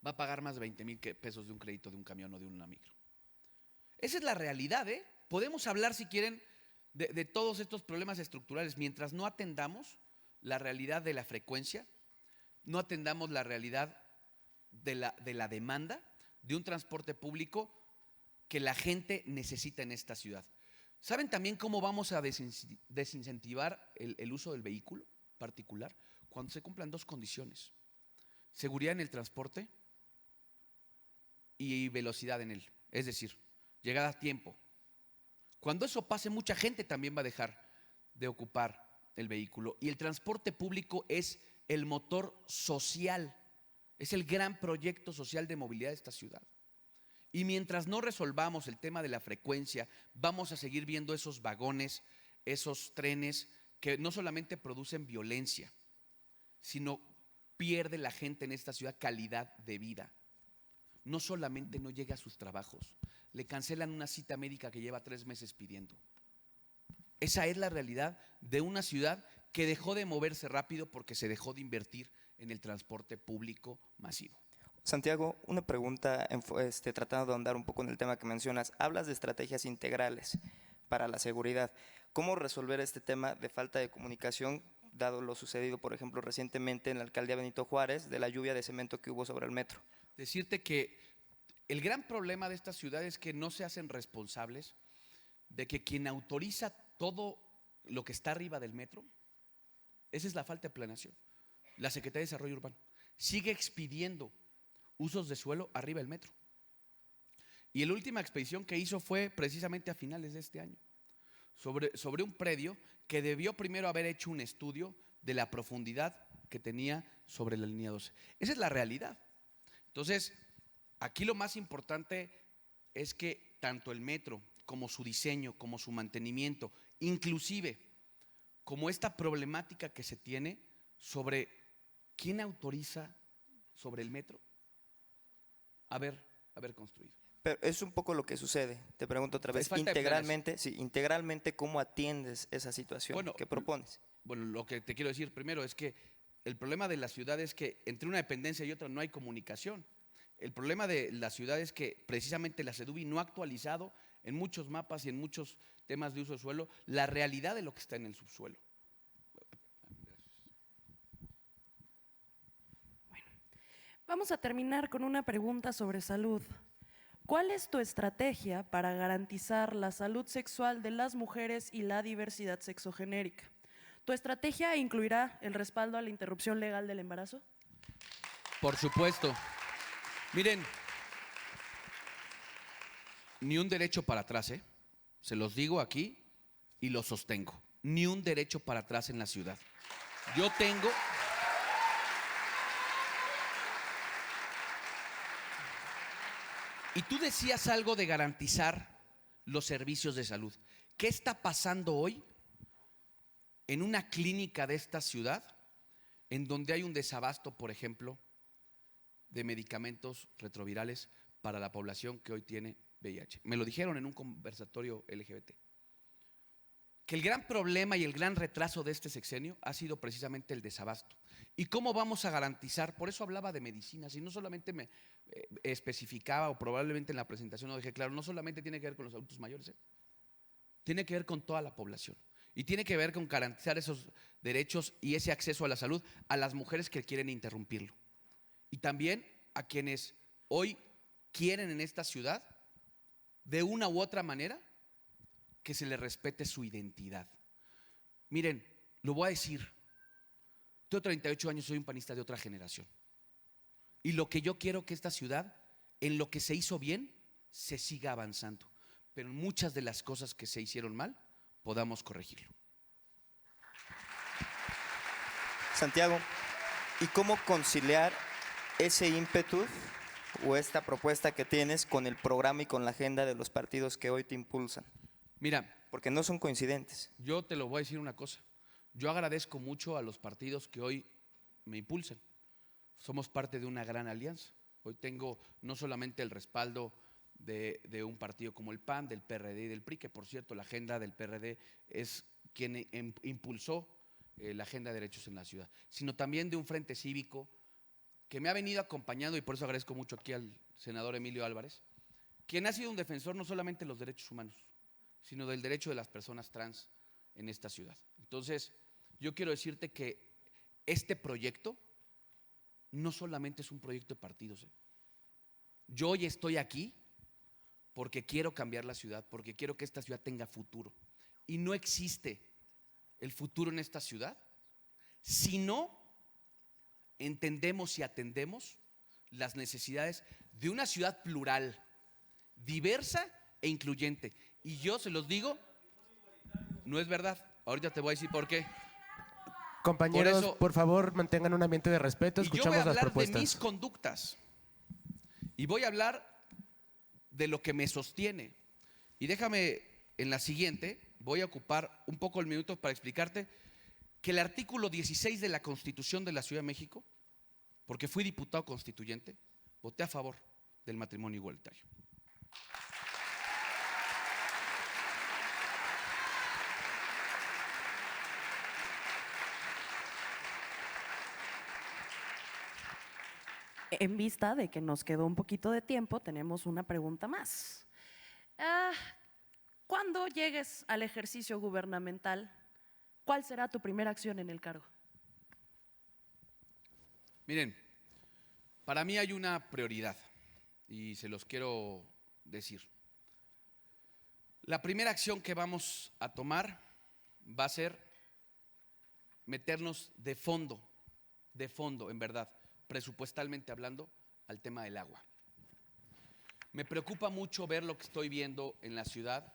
va a pagar más de 20,000 pesos de un crédito de un camión o de una micro? Esa es la realidad, ¿eh? Podemos hablar, si quieren, de todos estos problemas estructurales. Mientras no atendamos la realidad de la frecuencia, no atendamos la realidad de la demanda de un transporte público que la gente necesita en esta ciudad. ¿Saben también cómo vamos a desincentivar el uso del vehículo particular? Cuando se cumplan dos condiciones: seguridad en el transporte y velocidad en él. Es decir, llegada a tiempo. Cuando eso pase, mucha gente también va a dejar de ocupar el vehículo. Y el transporte público es el motor social, es el gran proyecto social de movilidad de esta ciudad. Y mientras no resolvamos el tema de la frecuencia, vamos a seguir viendo esos vagones, esos trenes que no solamente producen violencia, sino pierde la gente en esta ciudad calidad de vida. No solamente no llega a sus trabajos, le cancelan una cita médica que lleva 3 meses pidiendo. Esa es la realidad de una ciudad que dejó de moverse rápido porque se dejó de invertir en el transporte público masivo. Santiago, una pregunta tratando de ahondar un poco en el tema que mencionas. Hablas de estrategias integrales para la seguridad. ¿Cómo resolver este tema de falta de comunicación, dado lo sucedido, por ejemplo, recientemente en la alcaldía Benito Juárez, de la lluvia de cemento que hubo sobre el metro? Decirte que el gran problema de esta ciudad es que no se hacen responsables de que quien autoriza todo lo que está arriba del metro, esa es la falta de planeación. La Secretaría de Desarrollo Urbano sigue expidiendo usos de suelo arriba del metro. Y la última expedición que hizo fue precisamente a finales de este año, sobre un predio que debió primero haber hecho un estudio de la profundidad que tenía sobre la línea 12. Esa es la realidad. Entonces, aquí lo más importante es que tanto el metro como su diseño, como su mantenimiento, inclusive como esta problemática que se tiene sobre quién autoriza sobre el metro haber construido. Pero es un poco lo que sucede. Te pregunto otra vez, integralmente, ¿cómo atiendes esa situación que propones? Bueno, lo que te quiero decir primero es que el problema de la ciudad es que entre una dependencia y otra no hay comunicación. El problema de la ciudad es que precisamente la SEDUBI no ha actualizado en muchos mapas y en muchos temas de uso de suelo la realidad de lo que está en el subsuelo. Bueno, vamos a terminar con una pregunta sobre salud. ¿Cuál es tu estrategia para garantizar la salud sexual de las mujeres y la diversidad sexogenérica? ¿Tu estrategia incluirá el respaldo a la interrupción legal del embarazo? Por supuesto. Miren, ni un derecho para atrás, ¿eh? Se los digo aquí y lo sostengo. Ni un derecho para atrás en la ciudad. Yo tengo... Y tú decías algo de garantizar los servicios de salud. ¿Qué está pasando hoy en una clínica de esta ciudad en donde hay un desabasto, por ejemplo, de medicamentos retrovirales para la población que hoy tiene VIH? Me lo dijeron en un conversatorio LGBT. Que el gran problema y el gran retraso de este sexenio ha sido precisamente el desabasto. ¿Y cómo vamos a garantizar? Por eso hablaba de medicinas y no solamente me especificaba, o probablemente en la presentación lo dejé claro, no solamente tiene que ver con los adultos mayores, tiene que ver con toda la población. Y tiene que ver con garantizar esos derechos y ese acceso a la salud a las mujeres que quieren interrumpirlo. Y también a quienes hoy quieren en esta ciudad, de una u otra manera, que se les respete su identidad. Miren, lo voy a decir. Tengo 38 años, soy un panista de otra generación. Y lo que yo quiero que esta ciudad, en lo que se hizo bien, se siga avanzando. Pero en muchas de las cosas que se hicieron mal, podamos corregirlo. Santiago, ¿y cómo conciliar ese ímpetu o esta propuesta que tienes con el programa y con la agenda de los partidos que hoy te impulsan? Mira, porque no son coincidentes. Yo te lo voy a decir una cosa. Yo agradezco mucho a los partidos que hoy me impulsen. Somos parte de una gran alianza. Hoy tengo no solamente el respaldo de un partido como el PAN, del PRD y del PRI, que por cierto la agenda del PRD es quien impulsó la agenda de derechos en la ciudad, sino también de un frente cívico que me ha venido acompañando, y por eso agradezco mucho aquí al senador Emilio Álvarez, quien ha sido un defensor no solamente de los derechos humanos, sino del derecho de las personas trans en esta ciudad. Entonces, yo quiero decirte que este proyecto no solamente es un proyecto de partidos. Yo hoy estoy aquí porque quiero cambiar la ciudad, porque quiero que esta ciudad tenga futuro. Y no existe el futuro en esta ciudad si no entendemos y atendemos las necesidades de una ciudad plural, diversa e incluyente. Y yo se los digo, no es verdad. Ahorita te voy a decir por qué. Compañeros, por favor, mantengan un ambiente de respeto. Escuchamos yo voy a las hablar propuestas. de mis conductas y voy a hablar de lo que me sostiene. Y déjame en la siguiente, voy a ocupar un poco el minuto para explicarte que el artículo 16 de la Constitución de la Ciudad de México, porque fui diputado constituyente, voté a favor del matrimonio igualitario. En vista de que nos quedó un poquito de tiempo, tenemos una pregunta más. Cuando llegues al ejercicio gubernamental, ¿cuál será tu primera acción en el cargo? Miren, para mí hay una prioridad y se los quiero decir. La primera acción que vamos a tomar va a ser meternos de fondo, en verdad, presupuestalmente hablando, al tema del agua. Me preocupa mucho ver lo que estoy viendo en la ciudad,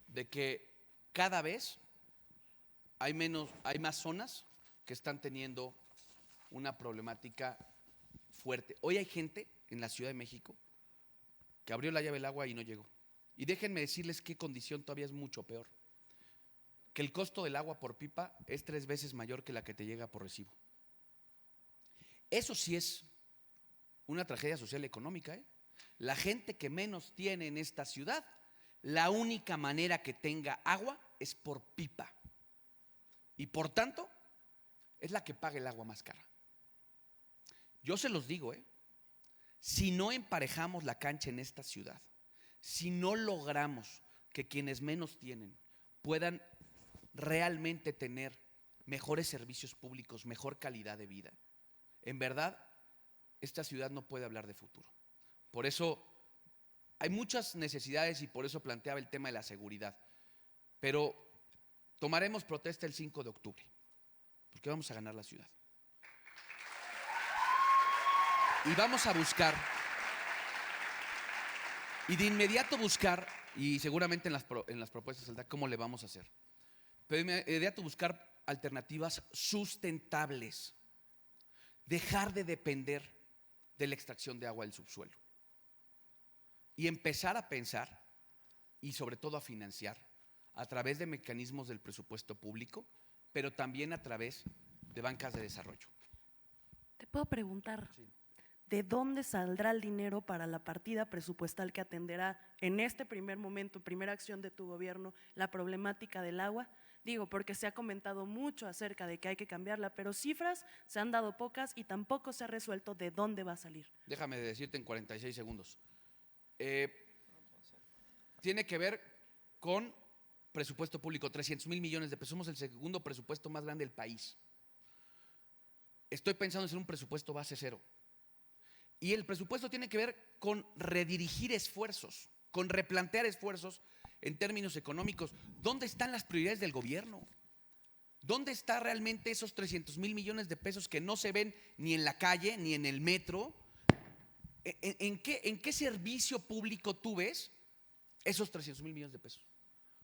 de que cada vez hay más zonas que están teniendo una problemática fuerte. Hoy hay gente en la Ciudad de México que abrió la llave del agua y no llegó. Y déjenme decirles qué condición todavía es mucho peor. Que el costo del agua por pipa es 3 veces mayor que la que te llega por recibo. Eso sí es una tragedia social y económica, ¿eh? La gente que menos tiene en esta ciudad, la única manera que tenga agua es por pipa. Y por tanto, es la que paga el agua más cara. Yo se los digo, si no emparejamos la cancha en esta ciudad, si no logramos que quienes menos tienen puedan realmente tener mejores servicios públicos, mejor calidad de vida, en verdad, esta ciudad no puede hablar de futuro. Por eso hay muchas necesidades y por eso planteaba el tema de la seguridad. Pero tomaremos protesta el 5 de octubre, porque vamos a ganar la ciudad. Y vamos a buscar, y de inmediato buscar, y seguramente en las propuestas saldrá cómo le vamos a hacer, pero de inmediato buscar alternativas sustentables. Dejar de depender de la extracción de agua del subsuelo y empezar a pensar y sobre todo a financiar a través de mecanismos del presupuesto público, pero también a través de bancas de desarrollo. Te puedo preguntar, ¿de dónde saldrá el dinero para la partida presupuestal que atenderá en este primer momento, primera acción de tu gobierno, la problemática del agua? Digo, porque se ha comentado mucho acerca de que hay que cambiarla, pero cifras se han dado pocas y tampoco se ha resuelto de dónde va a salir. Déjame decirte en 46 segundos. Tiene que ver con presupuesto público, 300,000 millones de pesos. Somos el segundo presupuesto más grande del país. Estoy pensando en hacer un presupuesto base cero. Y el presupuesto tiene que ver con redirigir esfuerzos, con replantear esfuerzos en términos económicos. ¿Dónde están las prioridades del gobierno? ¿Dónde están realmente esos 300,000 millones de pesos que no se ven ni en la calle ni en el metro? ¿En qué servicio público tú ves esos 300,000 millones de pesos?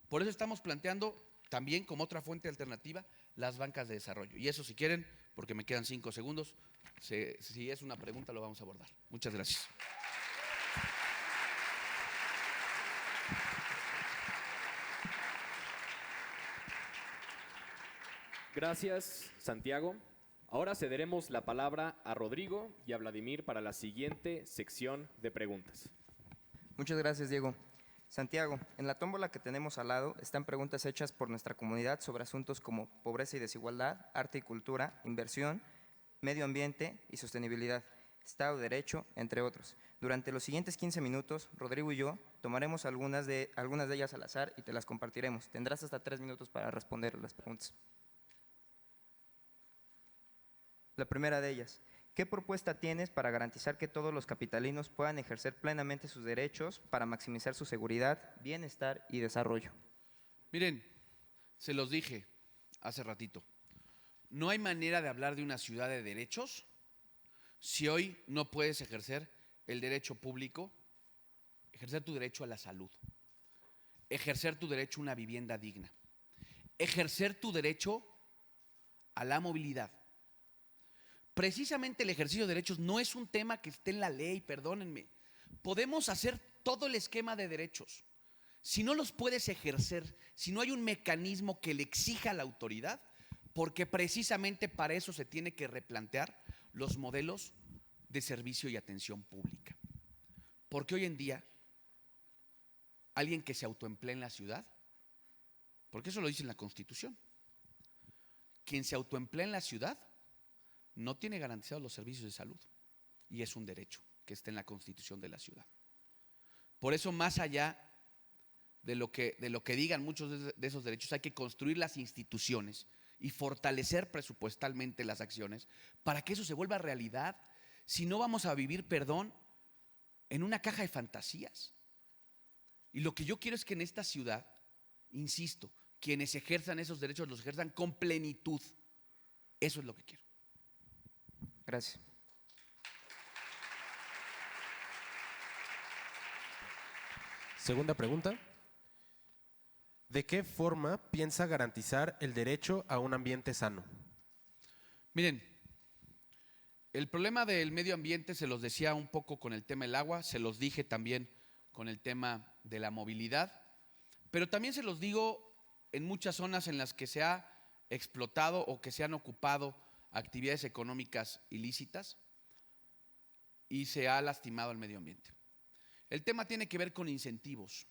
Por eso estamos planteando también como otra fuente alternativa las bancas de desarrollo. Y eso, si quieren, porque me quedan 5 segundos, si es una pregunta lo vamos a abordar. Muchas gracias. Gracias, Santiago. Ahora cederemos la palabra a Rodrigo y a Vladimir para la siguiente sección de preguntas. Muchas gracias, Diego. Santiago, en la tómbola que tenemos al lado están preguntas hechas por nuestra comunidad sobre asuntos como pobreza y desigualdad, arte y cultura, inversión, medio ambiente y sostenibilidad, Estado de Derecho, entre otros. Durante los siguientes 15 minutos, Rodrigo y yo tomaremos algunas de ellas al azar y te las compartiremos. Tendrás hasta 3 minutos para responder las preguntas. La primera de ellas, ¿qué propuesta tienes para garantizar que todos los capitalinos puedan ejercer plenamente sus derechos para maximizar su seguridad, bienestar y desarrollo? Miren, se los dije hace ratito, no hay manera de hablar de una ciudad de derechos si hoy no puedes ejercer el derecho público, ejercer tu derecho a la salud, ejercer tu derecho a una vivienda digna, ejercer tu derecho a la movilidad. Precisamente el ejercicio de derechos no es un tema que esté en la ley, perdónenme. Podemos hacer todo el esquema de derechos. Si no los puedes ejercer, si no hay un mecanismo que le exija a la autoridad, porque precisamente para eso se tiene que replantear los modelos de servicio y atención pública. Porque hoy en día, alguien que se autoemplea en la ciudad, porque eso lo dice en la Constitución, quien se autoemplea en la ciudad no tiene garantizados los servicios de salud y es un derecho que está en la Constitución de la ciudad. Por eso, más allá de lo que digan muchos de esos derechos, hay que construir las instituciones y fortalecer presupuestalmente las acciones para que eso se vuelva realidad. Si no, vamos a vivir, en una caja de fantasías. Y lo que yo quiero es que en esta ciudad, insisto, quienes ejerzan esos derechos los ejerzan con plenitud. Eso es lo que quiero. Gracias. Segunda pregunta. ¿De qué forma piensa garantizar el derecho a un ambiente sano? Miren, el problema del medio ambiente se los decía un poco con el tema del agua, se los dije también con el tema de la movilidad, pero también se los digo en muchas zonas en las que se ha explotado o que se han ocupado actividades económicas ilícitas y se ha lastimado al medio ambiente. El tema tiene que ver con incentivos,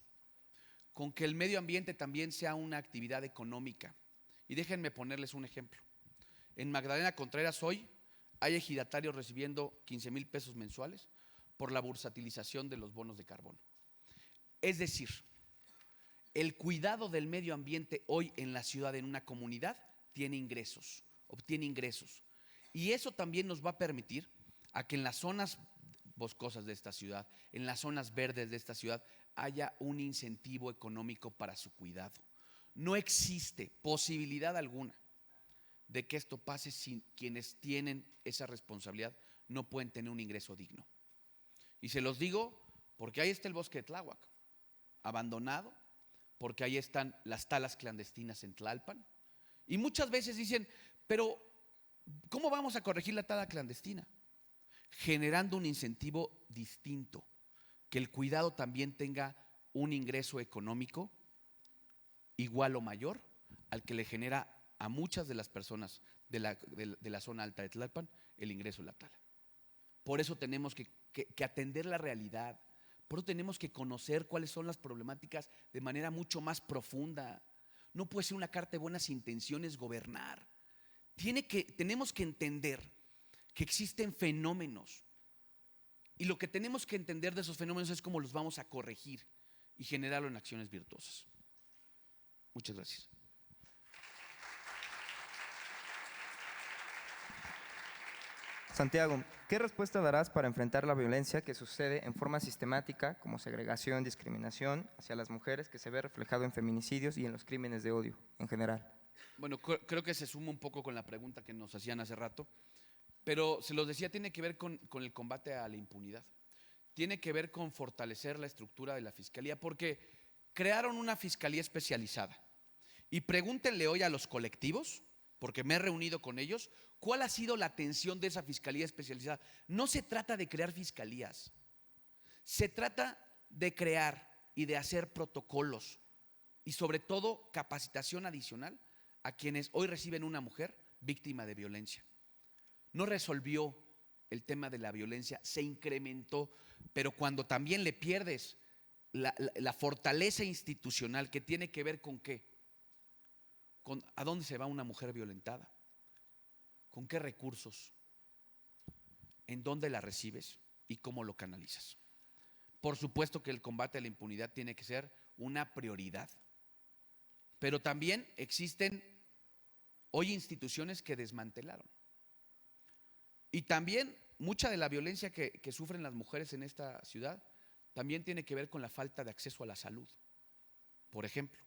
con que el medio ambiente también sea una actividad económica. Y déjenme ponerles un ejemplo. En Magdalena Contreras hoy hay ejidatarios recibiendo 15,000 pesos mensuales por la bursatilización de los bonos de carbono. Es decir, el cuidado del medio ambiente hoy en la ciudad, en una comunidad, obtiene ingresos. Y eso también nos va a permitir a que en las zonas boscosas de esta ciudad, en las zonas verdes de esta ciudad, haya un incentivo económico para su cuidado. No existe posibilidad alguna de que esto pase si quienes tienen esa responsabilidad no pueden tener un ingreso digno. Y se los digo porque ahí está el bosque de Tláhuac, abandonado, porque ahí están las talas clandestinas en Tlalpan. Y muchas veces dicen, pero ¿cómo vamos a corregir la tala clandestina? Generando un incentivo distinto, que el cuidado también tenga un ingreso económico igual o mayor al que le genera a muchas de las personas de la zona alta de Tlalpan el ingreso de la tala. Por eso tenemos que atender la realidad, por eso tenemos que conocer cuáles son las problemáticas de manera mucho más profunda. No puede ser una carta de buenas intenciones gobernar. Tenemos que entender que existen fenómenos y lo que tenemos que entender de esos fenómenos es cómo los vamos a corregir y generarlo en acciones virtuosas. Muchas gracias. Santiago, ¿qué respuesta darás para enfrentar la violencia que sucede en forma sistemática, como segregación, discriminación hacia las mujeres, que se ve reflejado en feminicidios y en los crímenes de odio en general? Bueno, creo que se suma un poco con la pregunta que nos hacían hace rato, pero se los decía, tiene que ver con el combate a la impunidad. Tiene que ver con fortalecer la estructura de la Fiscalía, porque crearon una Fiscalía especializada. Y pregúntenle hoy a los colectivos, porque me he reunido con ellos, ¿cuál ha sido la atención de esa Fiscalía especializada? No se trata de crear fiscalías, se trata de crear y de hacer protocolos y sobre todo capacitación adicional a quienes hoy reciben una mujer víctima de violencia. no resolvió el tema de la violencia, se incrementó, pero cuando también le pierdes la fortaleza institucional que tiene que ver con qué, con a dónde se va una mujer violentada, con qué recursos, en dónde la recibes y cómo lo canalizas. Por supuesto que el combate a la impunidad tiene que ser una prioridad, pero también existen hoy instituciones que desmantelaron. Y también mucha de la violencia que sufren las mujeres en esta ciudad también tiene que ver con la falta de acceso a la salud. Por ejemplo,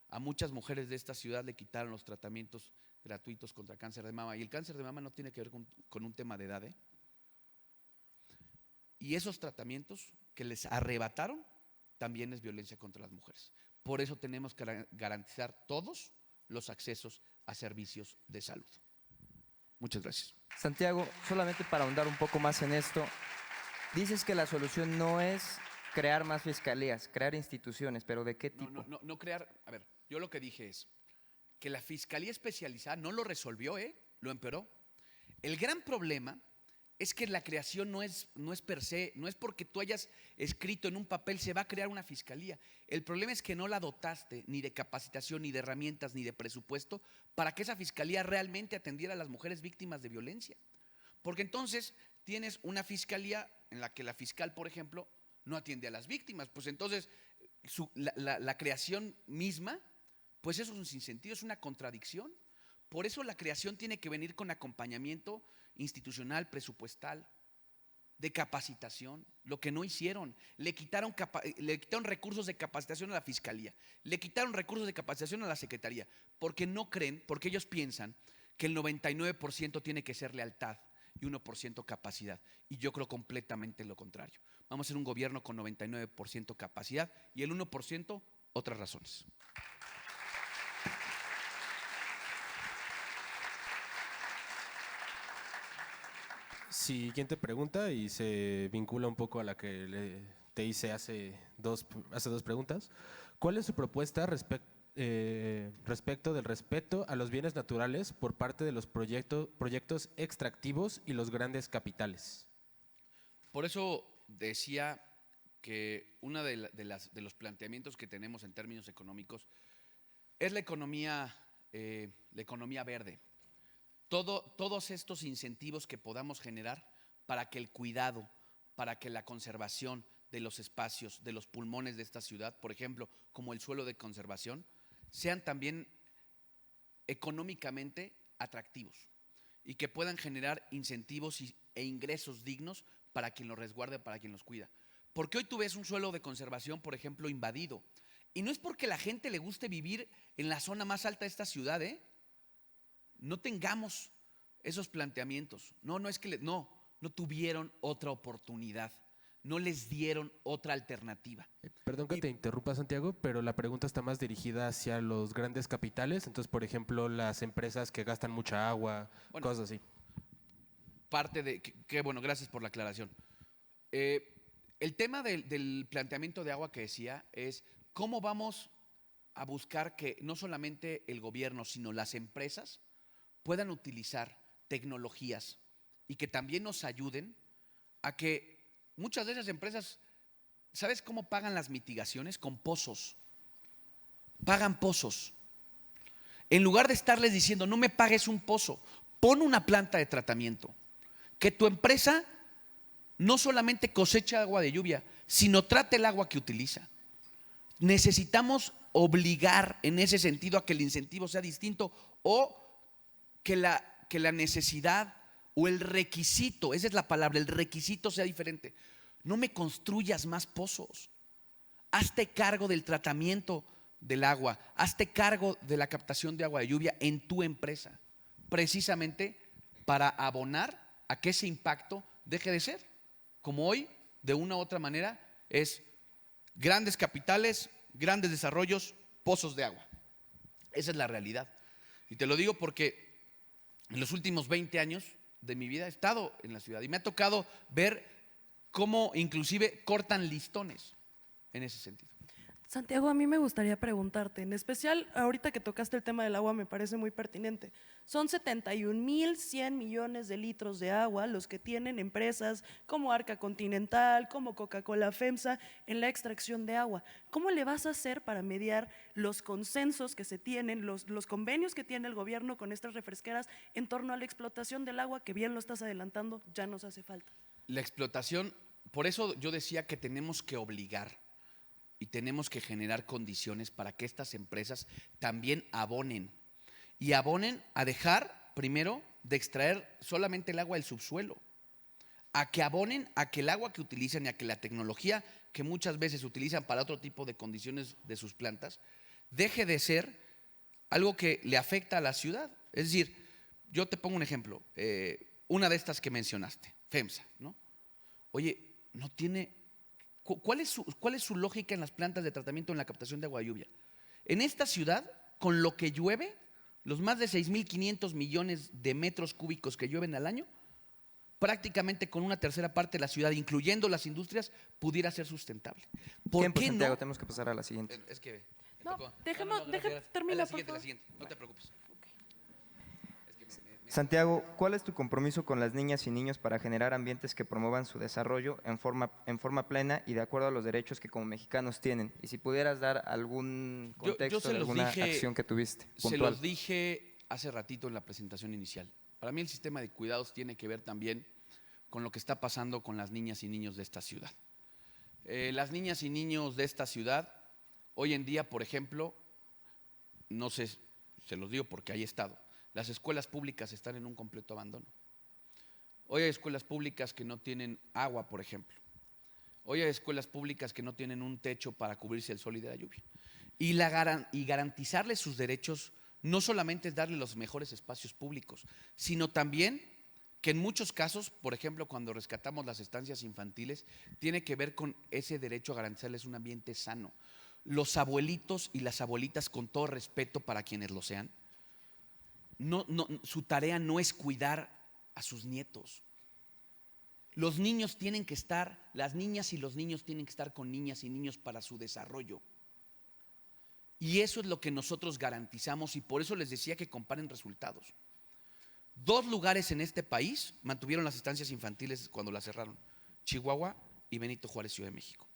a muchas mujeres de esta ciudad le quitaron los tratamientos gratuitos contra cáncer de mama. Y el cáncer de mama no tiene que ver con un tema de edad, ¿eh? Y esos tratamientos que les arrebataron también es violencia contra las mujeres. Por eso tenemos que garantizar todos los accesos a servicios de salud. Muchas gracias. Santiago, solamente para ahondar un poco más en esto, dices que la solución no es crear más fiscalías, crear instituciones, pero ¿de qué tipo? No crear, a ver, yo lo que dije es que la fiscalía especializada no lo resolvió, lo empeoró. El gran problema es que la creación no es per se, no es porque tú hayas escrito en un papel se va a crear una fiscalía. El problema es que no la dotaste ni de capacitación, ni de herramientas, ni de presupuesto para que esa fiscalía realmente atendiera a las mujeres víctimas de violencia. Porque entonces tienes una fiscalía en la que la fiscal, por ejemplo, no atiende a las víctimas. Pues entonces la creación misma, pues eso es un sinsentido, es una contradicción. Por eso la creación tiene que venir con acompañamiento institucional, presupuestal, de capacitación, lo que no hicieron. Le quitaron recursos de capacitación a la Fiscalía, le quitaron recursos de capacitación a la Secretaría, porque no creen, porque ellos piensan que el 99% tiene que ser lealtad y 1% capacidad. Y yo creo completamente lo contrario. Vamos a ser un gobierno con 99% capacidad y el 1% otras razones. Siguiente pregunta y se vincula un poco a la que te hice hace dos preguntas. ¿Cuál es su propuesta respecto del respeto a los bienes naturales por parte de los proyectos extractivos y los grandes capitales? Por eso decía que uno de los planteamientos que tenemos en términos económicos es la economía verde. Todos estos incentivos que podamos generar para que el cuidado, para que la conservación de los espacios, de los pulmones de esta ciudad, por ejemplo, como el suelo de conservación, sean también económicamente atractivos y que puedan generar incentivos e ingresos dignos para quien los resguarde, para quien los cuida. Porque hoy tú ves un suelo de conservación, por ejemplo, invadido. Y no es porque la gente le guste vivir en la zona más alta de esta ciudad, No tengamos esos planteamientos. No tuvieron otra oportunidad. No les dieron otra alternativa. Perdón que te interrumpa, Santiago, pero la pregunta está más dirigida hacia los grandes capitales. Entonces, por ejemplo, las empresas que gastan mucha agua, cosas así. Gracias por la aclaración. El tema del planteamiento de agua que decía es cómo vamos a buscar que no solamente el gobierno, sino las empresas puedan utilizar tecnologías y que también nos ayuden a que muchas de esas empresas, ¿sabes cómo pagan las mitigaciones? Con pozos. Pagan pozos. En lugar de estarles diciendo, no me pagues un pozo, pon una planta de tratamiento. Que tu empresa no solamente cosecha agua de lluvia, sino trate el agua que utiliza. Necesitamos obligar en ese sentido a que el incentivo sea distinto o que la necesidad o el requisito, esa es la palabra, el requisito sea diferente. No me construyas más pozos. Hazte cargo del tratamiento del agua, hazte cargo de la captación de agua de lluvia en tu empresa, precisamente para abonar a que ese impacto deje de ser, como hoy, de una u otra manera, es grandes capitales, grandes desarrollos, pozos de agua. Esa es la realidad. Y te lo digo porque en los últimos 20 años de mi vida he estado en la ciudad y me ha tocado ver cómo inclusive cortan listones en ese sentido. Santiago, a mí me gustaría preguntarte, en especial ahorita que tocaste el tema del agua me parece muy pertinente. Son 71.100 millones de litros de agua los que tienen empresas como Arca Continental, como Coca-Cola FEMSA en la extracción de agua. ¿Cómo le vas a hacer para mediar los consensos que se tienen, los convenios que tiene el gobierno con estas refresqueras en torno a la explotación del agua, que bien lo estás adelantando, ya nos hace falta? La explotación, por eso yo decía que tenemos que obligar y tenemos que generar condiciones para que estas empresas también abonen. Y abonen a dejar, primero, de extraer solamente el agua del subsuelo. A que abonen a que el agua que utilizan y a que la tecnología que muchas veces utilizan para otro tipo de condiciones de sus plantas, deje de ser algo que le afecta a la ciudad. Es decir, yo te pongo un ejemplo. Una de estas que mencionaste, FEMSA, ¿no? Oye, no tiene... ¿Cuál es su lógica en las plantas de tratamiento en la captación de agua de lluvia? En esta ciudad, con lo que llueve, los más de 6.500 millones de metros cúbicos que llueven al año, prácticamente con una tercera parte de la ciudad, incluyendo las industrias, pudiera ser sustentable. ¿Por Tiempo, qué Santiago, no? tenemos que pasar a la siguiente. Es que... No, termina, la por siguiente, favor. la siguiente, no te preocupes. Santiago, ¿cuál es tu compromiso con las niñas y niños para generar ambientes que promuevan su desarrollo en forma plena y de acuerdo a los derechos que como mexicanos tienen? Y si pudieras dar algún contexto se de los alguna dije- acción que tuviste, Se puntual. los dije hace ratito en la presentación inicial. Para mí el sistema de cuidados tiene que ver también con lo que está pasando con las niñas y niños de esta ciudad. Las niñas y niños de esta ciudad, hoy en día, por ejemplo, no sé, se los digo porque ahí he estado, las escuelas públicas están en un completo abandono. Hoy hay escuelas públicas que no tienen agua, por ejemplo. Hoy hay escuelas públicas que no tienen un techo para cubrirse el sol y de la lluvia. Y garantizarles sus derechos no solamente es darle los mejores espacios públicos, sino también que en muchos casos, por ejemplo, cuando rescatamos las estancias infantiles, tiene que ver con ese derecho a garantizarles un ambiente sano. Los abuelitos y las abuelitas, con todo respeto para quienes lo sean, su tarea no es cuidar a sus nietos. Los niños tienen que estar, las niñas y los niños tienen que estar con niñas y niños para su desarrollo. Y eso es lo que nosotros garantizamos y por eso les decía que comparen resultados. 2 lugares en este país mantuvieron las estancias infantiles cuando las cerraron: Chihuahua y Benito Juárez, Ciudad de México.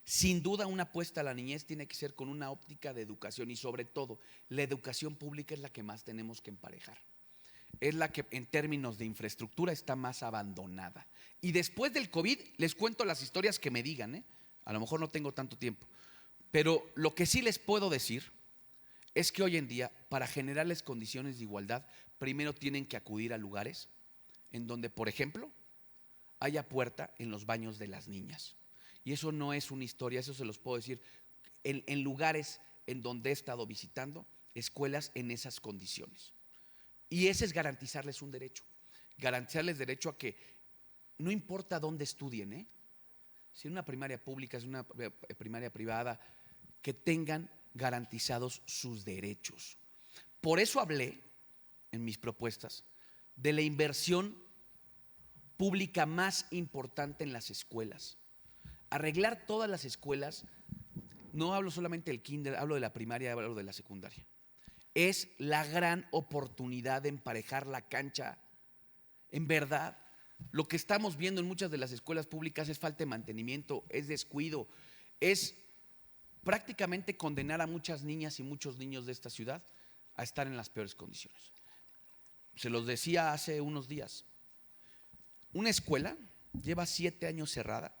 Sin duda, una apuesta a la niñez tiene que ser con una óptica de educación y sobre todo, la educación pública es la que más tenemos que emparejar. Es la que en términos de infraestructura está más abandonada. Y después del COVID, les cuento las historias que me digan, a lo mejor no tengo tanto tiempo, pero lo que sí les puedo decir es que hoy en día, para generarles condiciones de igualdad, primero tienen que acudir a lugares en donde, por ejemplo, haya puerta en los baños de las niñas. Y eso no es una historia, eso se los puedo decir en lugares en donde he estado visitando, escuelas en esas condiciones. Y ese es garantizarles un derecho, garantizarles derecho a que no importa dónde estudien, si en una primaria pública, si en una primaria privada, que tengan garantizados sus derechos. Por eso hablé en mis propuestas de la inversión pública más importante en las escuelas. Arreglar todas las escuelas, no hablo solamente del kinder, hablo de la primaria, hablo de la secundaria. Es la gran oportunidad de emparejar la cancha. En verdad, lo que estamos viendo en muchas de las escuelas públicas es falta de mantenimiento, es descuido, es prácticamente condenar a muchas niñas y muchos niños de esta ciudad a estar en las peores condiciones. Se los decía hace unos días, una escuela lleva 7 años cerrada,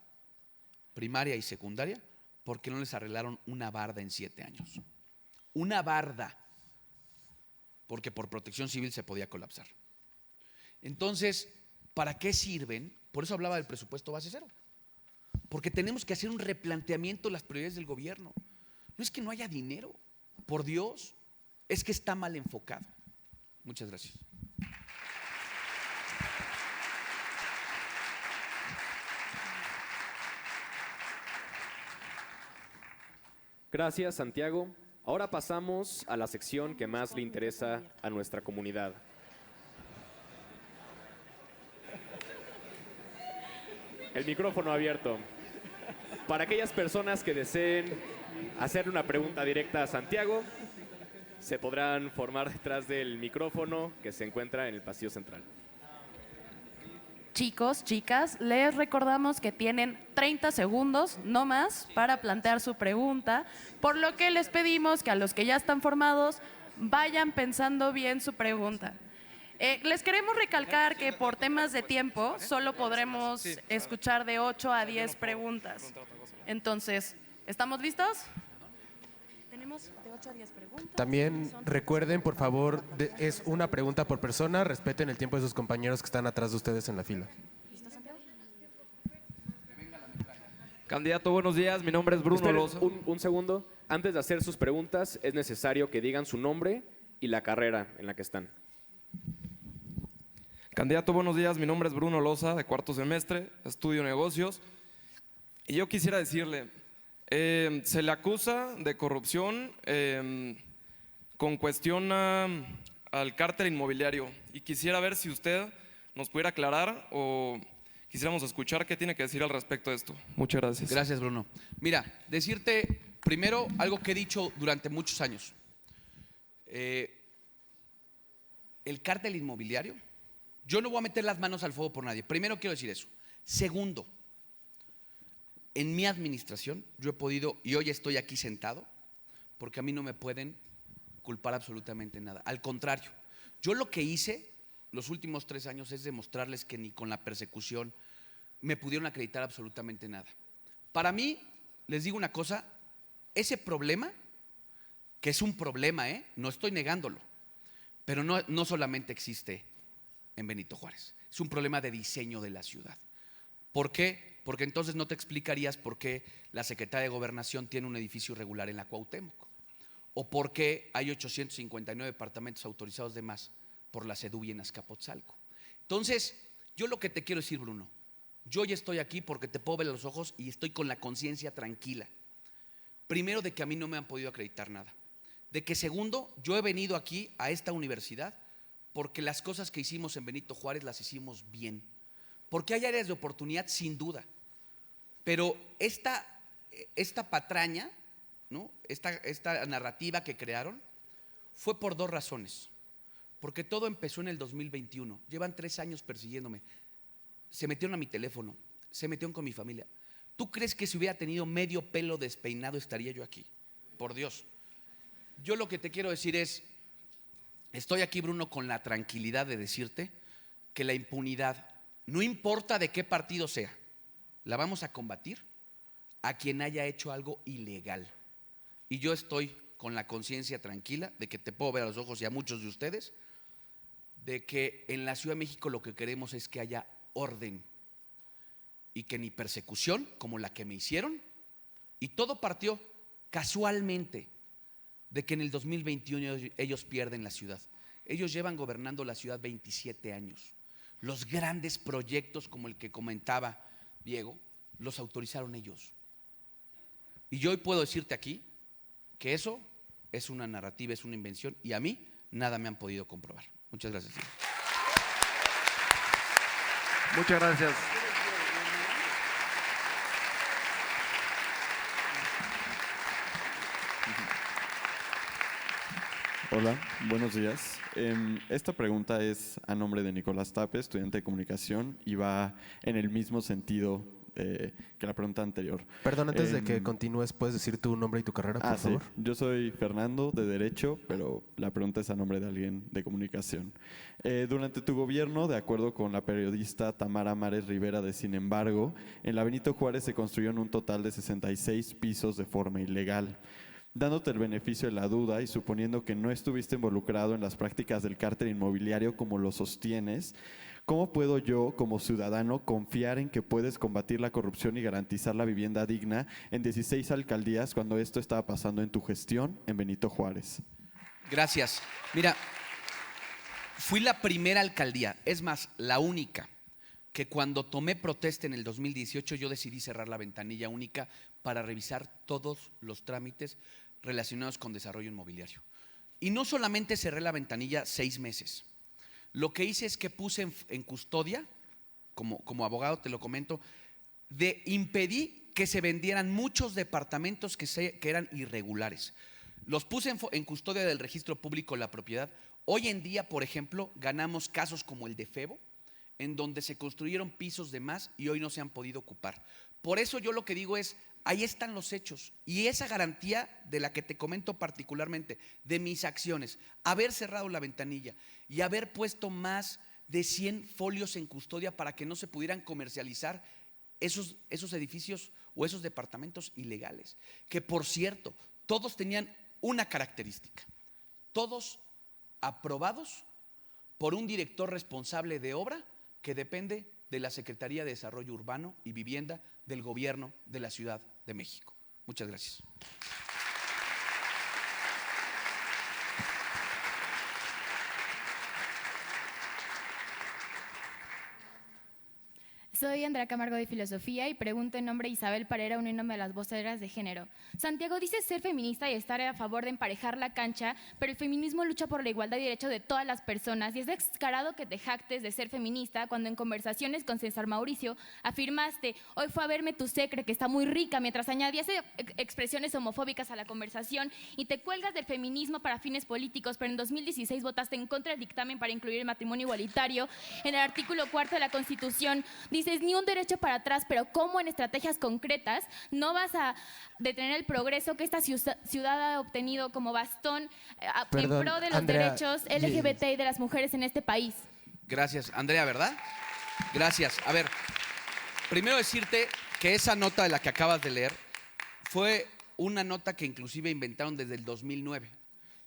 primaria y secundaria, porque no les arreglaron una barda en 7 años. Una barda, porque por protección civil se podía colapsar. Entonces, ¿para qué sirven? Por eso hablaba del presupuesto base cero. Porque tenemos que hacer un replanteamiento de las prioridades del gobierno. No es que no haya dinero, por Dios, es que está mal enfocado. Muchas gracias. Gracias, Santiago. Ahora pasamos a la sección que más le interesa a nuestra comunidad. El micrófono abierto. Para aquellas personas que deseen hacerle una pregunta directa a Santiago, se podrán formar detrás del micrófono que se encuentra en el pasillo central. Chicos, chicas, les recordamos que tienen 30 segundos, no más, para plantear su pregunta, por lo que les pedimos que a los que ya están formados vayan pensando bien su pregunta. Les queremos recalcar que por temas de tiempo solo podremos escuchar de 8 a 10 preguntas. Entonces, ¿estamos listos? Tenemos de 8 a 10 preguntas. También recuerden, por favor, es una pregunta por persona. Respeten el tiempo de sus compañeros que están atrás de ustedes en la fila. ¿Listo, Santiago? Candidato, buenos días. Mi nombre es Bruno Esperen Loza. un segundo. Antes de hacer sus preguntas, es necesario que digan su nombre y la carrera en la que están. Candidato, buenos días. Mi nombre es Bruno Loza, de cuarto semestre, estudio negocios. Y yo quisiera decirle, se le acusa de corrupción con cuestión al cártel inmobiliario. Y quisiera ver si usted nos pudiera aclarar o quisiéramos escuchar qué tiene que decir al respecto de esto. Muchas gracias. Gracias, Bruno. Mira, decirte primero algo que he dicho durante muchos años. El cártel inmobiliario, yo no voy a meter las manos al fuego por nadie. Primero quiero decir eso. Segundo, en mi administración yo he podido, y hoy estoy aquí sentado, porque a mí no me pueden culpar absolutamente nada. Al contrario, yo lo que hice los últimos 3 años es demostrarles que ni con la persecución me pudieron acreditar absolutamente nada. Para mí, les digo una cosa, ese problema, que es un problema, no estoy negándolo, pero no solamente existe en Benito Juárez, es un problema de diseño de la ciudad. ¿Por qué? Porque entonces no te explicarías por qué la Secretaría de Gobernación tiene un edificio irregular en la Cuauhtémoc, o por qué hay 859 departamentos autorizados de más por la SEDUBI en Azcapotzalco. Entonces, yo lo que te quiero decir, Bruno, yo ya estoy aquí porque te puedo ver a los ojos y estoy con la conciencia tranquila. Primero, de que a mí no me han podido acreditar nada. De que segundo, yo he venido aquí a esta universidad porque las cosas que hicimos en Benito Juárez las hicimos bien. Porque hay áreas de oportunidad, sin duda. Pero esta patraña, ¿no? esta narrativa que crearon fue por 2 razones. Porque todo empezó en el 2021. Llevan 3 años persiguiéndome. Se metieron a mi teléfono, se metieron con mi familia. ¿Tú crees que si hubiera tenido medio pelo despeinado estaría yo aquí? Por Dios. Yo lo que te quiero decir es, estoy aquí, Bruno, con la tranquilidad de decirte que la impunidad, no importa de qué partido sea, la vamos a combatir a quien haya hecho algo ilegal. Y yo estoy con la conciencia tranquila de que te puedo ver a los ojos y a muchos de ustedes, de que en la Ciudad de México lo que queremos es que haya orden y que ni persecución como la que me hicieron, y todo partió casualmente de que en el 2021 ellos pierden la ciudad. Ellos llevan gobernando la ciudad 27 años. Los grandes proyectos como el que comentaba Diego, los autorizaron ellos. Y yo hoy puedo decirte aquí que eso es una narrativa, es una invención, y a mí nada me han podido comprobar. Muchas gracias. Muchas gracias. Hola, buenos días. Esta pregunta es a nombre de Nicolás Tape, estudiante de comunicación, y va en el mismo sentido que la pregunta anterior. Perdón, antes de que continúes, ¿puedes decir tu nombre y tu carrera, por favor? Sí. Yo soy Fernando, de Derecho, pero la pregunta es a nombre de alguien de comunicación. Durante tu gobierno, de acuerdo con la periodista Tamara Mares Rivera de Sin embargo, en la Benito Juárez se construyeron un total de 66 pisos de forma ilegal. Dándote el beneficio de la duda y suponiendo que no estuviste involucrado en las prácticas del cártel inmobiliario como lo sostienes, ¿cómo puedo yo, como ciudadano, confiar en que puedes combatir la corrupción y garantizar la vivienda digna en 16 alcaldías cuando esto estaba pasando en tu gestión en Benito Juárez? Gracias. Mira, fui la primera alcaldía, es más, la única, que cuando tomé protesta en el 2018 yo decidí cerrar la ventanilla única para revisar todos los trámites relacionados con desarrollo inmobiliario. Y no solamente cerré la ventanilla 6 meses, lo que hice es que puse en custodia, como abogado te lo comento, impedí que se vendieran muchos departamentos que eran irregulares. Los puse en custodia del registro público de la propiedad. Hoy en día, por ejemplo, ganamos casos como el de Febo, en donde se construyeron pisos de más y hoy no se han podido ocupar. Por eso yo lo que digo es, ahí están los hechos y esa garantía de la que te comento particularmente, de mis acciones, haber cerrado la ventanilla y haber puesto más de 100 folios en custodia para que no se pudieran comercializar esos edificios o esos departamentos ilegales, que por cierto, todos tenían una característica, todos aprobados por un director responsable de obra que depende de la Secretaría de Desarrollo Urbano y Vivienda del Gobierno de la Ciudad de México. Muchas gracias. Soy Andrea Camargo de Filosofía y pregunto en nombre de Isabel Parera, uniéndome a las voceras de género. Santiago dice ser feminista y estar a favor de emparejar la cancha, pero el feminismo lucha por la igualdad y derecho de todas las personas y es descarado que te jactes de ser feminista cuando en conversaciones con César Mauricio afirmaste, hoy fue a verme tu secre que está muy rica, mientras añadías expresiones homofóbicas a la conversación y te cuelgas del feminismo para fines políticos, pero en 2016 votaste en contra del dictamen para incluir el matrimonio igualitario en el artículo 4 de la Constitución. Dices, ni un derecho para atrás, pero ¿cómo en estrategias concretas no vas a detener el progreso que esta ciudad ha obtenido como bastón en pro de los Andrea, derechos LGBT y de las mujeres en este país? Gracias, Andrea, ¿verdad? Gracias. A ver, primero decirte que esa nota de la que acabas de leer fue una nota que inclusive inventaron desde el 2009.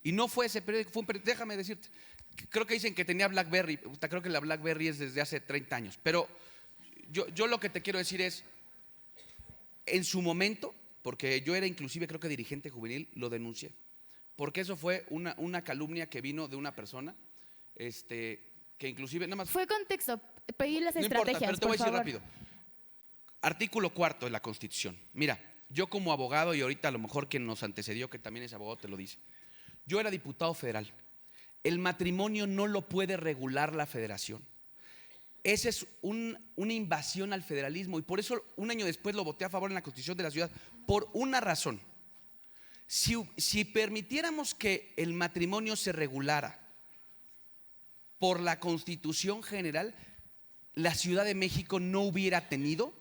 Y no fue ese periódico, fue un periódico, déjame decirte, creo que dicen que tenía BlackBerry, creo que la BlackBerry es desde hace 30 años, pero yo lo que te quiero decir es, en su momento, porque yo era inclusive creo que dirigente juvenil, lo denuncié, porque eso fue una calumnia que vino de una persona, que inclusive nada más… Fue contexto, pedí las no estrategias, importa, pero te voy a decir favor. rápido. Artículo 4 de la Constitución. Mira, yo como abogado, y ahorita a lo mejor quien nos antecedió, que también es abogado, te lo dice. Yo era diputado federal. El matrimonio no lo puede regular la federación. Esa es una invasión al federalismo y por eso un año después lo voté a favor en la Constitución de la ciudad, por una razón. Si permitiéramos que el matrimonio se regulara por la Constitución General, la Ciudad de México no hubiera tenido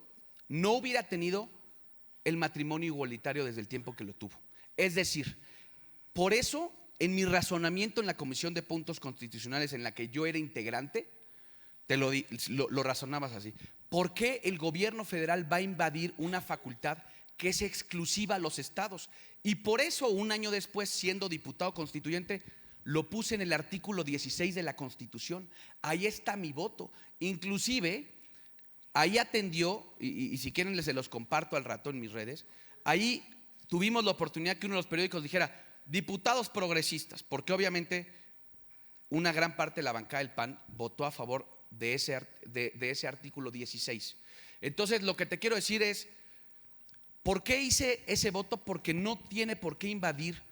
el matrimonio igualitario desde el tiempo que lo tuvo. Es decir, por eso en mi razonamiento en la Comisión de Puntos Constitucionales en la que yo era integrante, te lo razonabas así. ¿Por qué el gobierno federal va a invadir una facultad que es exclusiva a los estados? Y por eso un año después, siendo diputado constituyente, lo puse en el artículo 16 de la Constitución. Ahí está mi voto. Inclusive, ahí atendió, y si quieren se los comparto al rato en mis redes, ahí tuvimos la oportunidad que uno de los periódicos dijera, diputados progresistas, porque obviamente una gran parte de la bancada del PAN votó a favor de ese artículo 16. Entonces lo que te quiero decir es, ¿por qué hice ese voto? Porque no tiene por qué invadir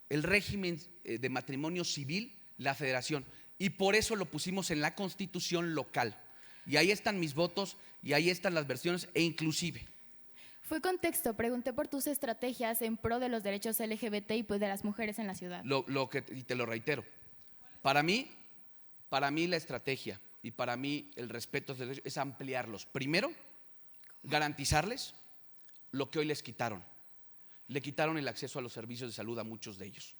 el régimen de matrimonio civil la federación y por eso lo pusimos en la Constitución local y ahí están mis votos y ahí están las versiones e inclusive Fue contexto, pregunté por tus estrategias en pro de los derechos LGBT y pues de las mujeres en la ciudad. y te lo reitero, para mí la estrategia y para mí el respeto a los derechos es ampliarlos. Primero, garantizarles lo que hoy les quitaron. Le quitaron el acceso a los servicios de salud a muchos de ellos.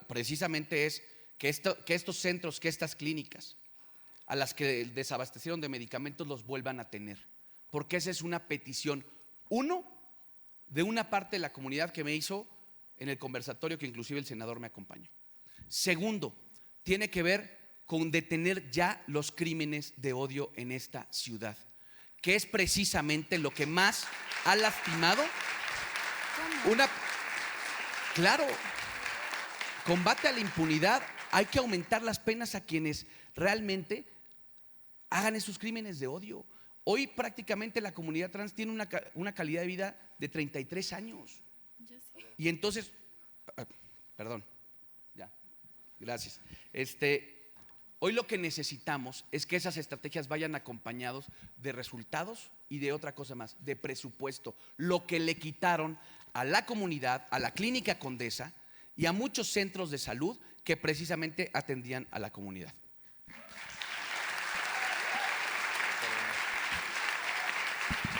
Precisamente es que estos centros, que estas clínicas, a las que desabastecieron de medicamentos los vuelvan a tener. Porque esa es una petición, uno, de una parte de la comunidad que me hizo en el conversatorio que inclusive el senador me acompañó. Segundo, tiene que ver con detener ya los crímenes de odio en esta ciudad, que es precisamente lo que más ha lastimado. Claro, combate a la impunidad, hay que aumentar las penas a quienes realmente hagan esos crímenes de odio. Hoy prácticamente la comunidad trans tiene una calidad de vida de 33 años. Y entonces, perdón, ya, gracias. Hoy lo que necesitamos es que esas estrategias vayan acompañados de resultados y de otra cosa más, de presupuesto, lo que le quitaron a la comunidad, a la Clínica Condesa y a muchos centros de salud que precisamente atendían a la comunidad.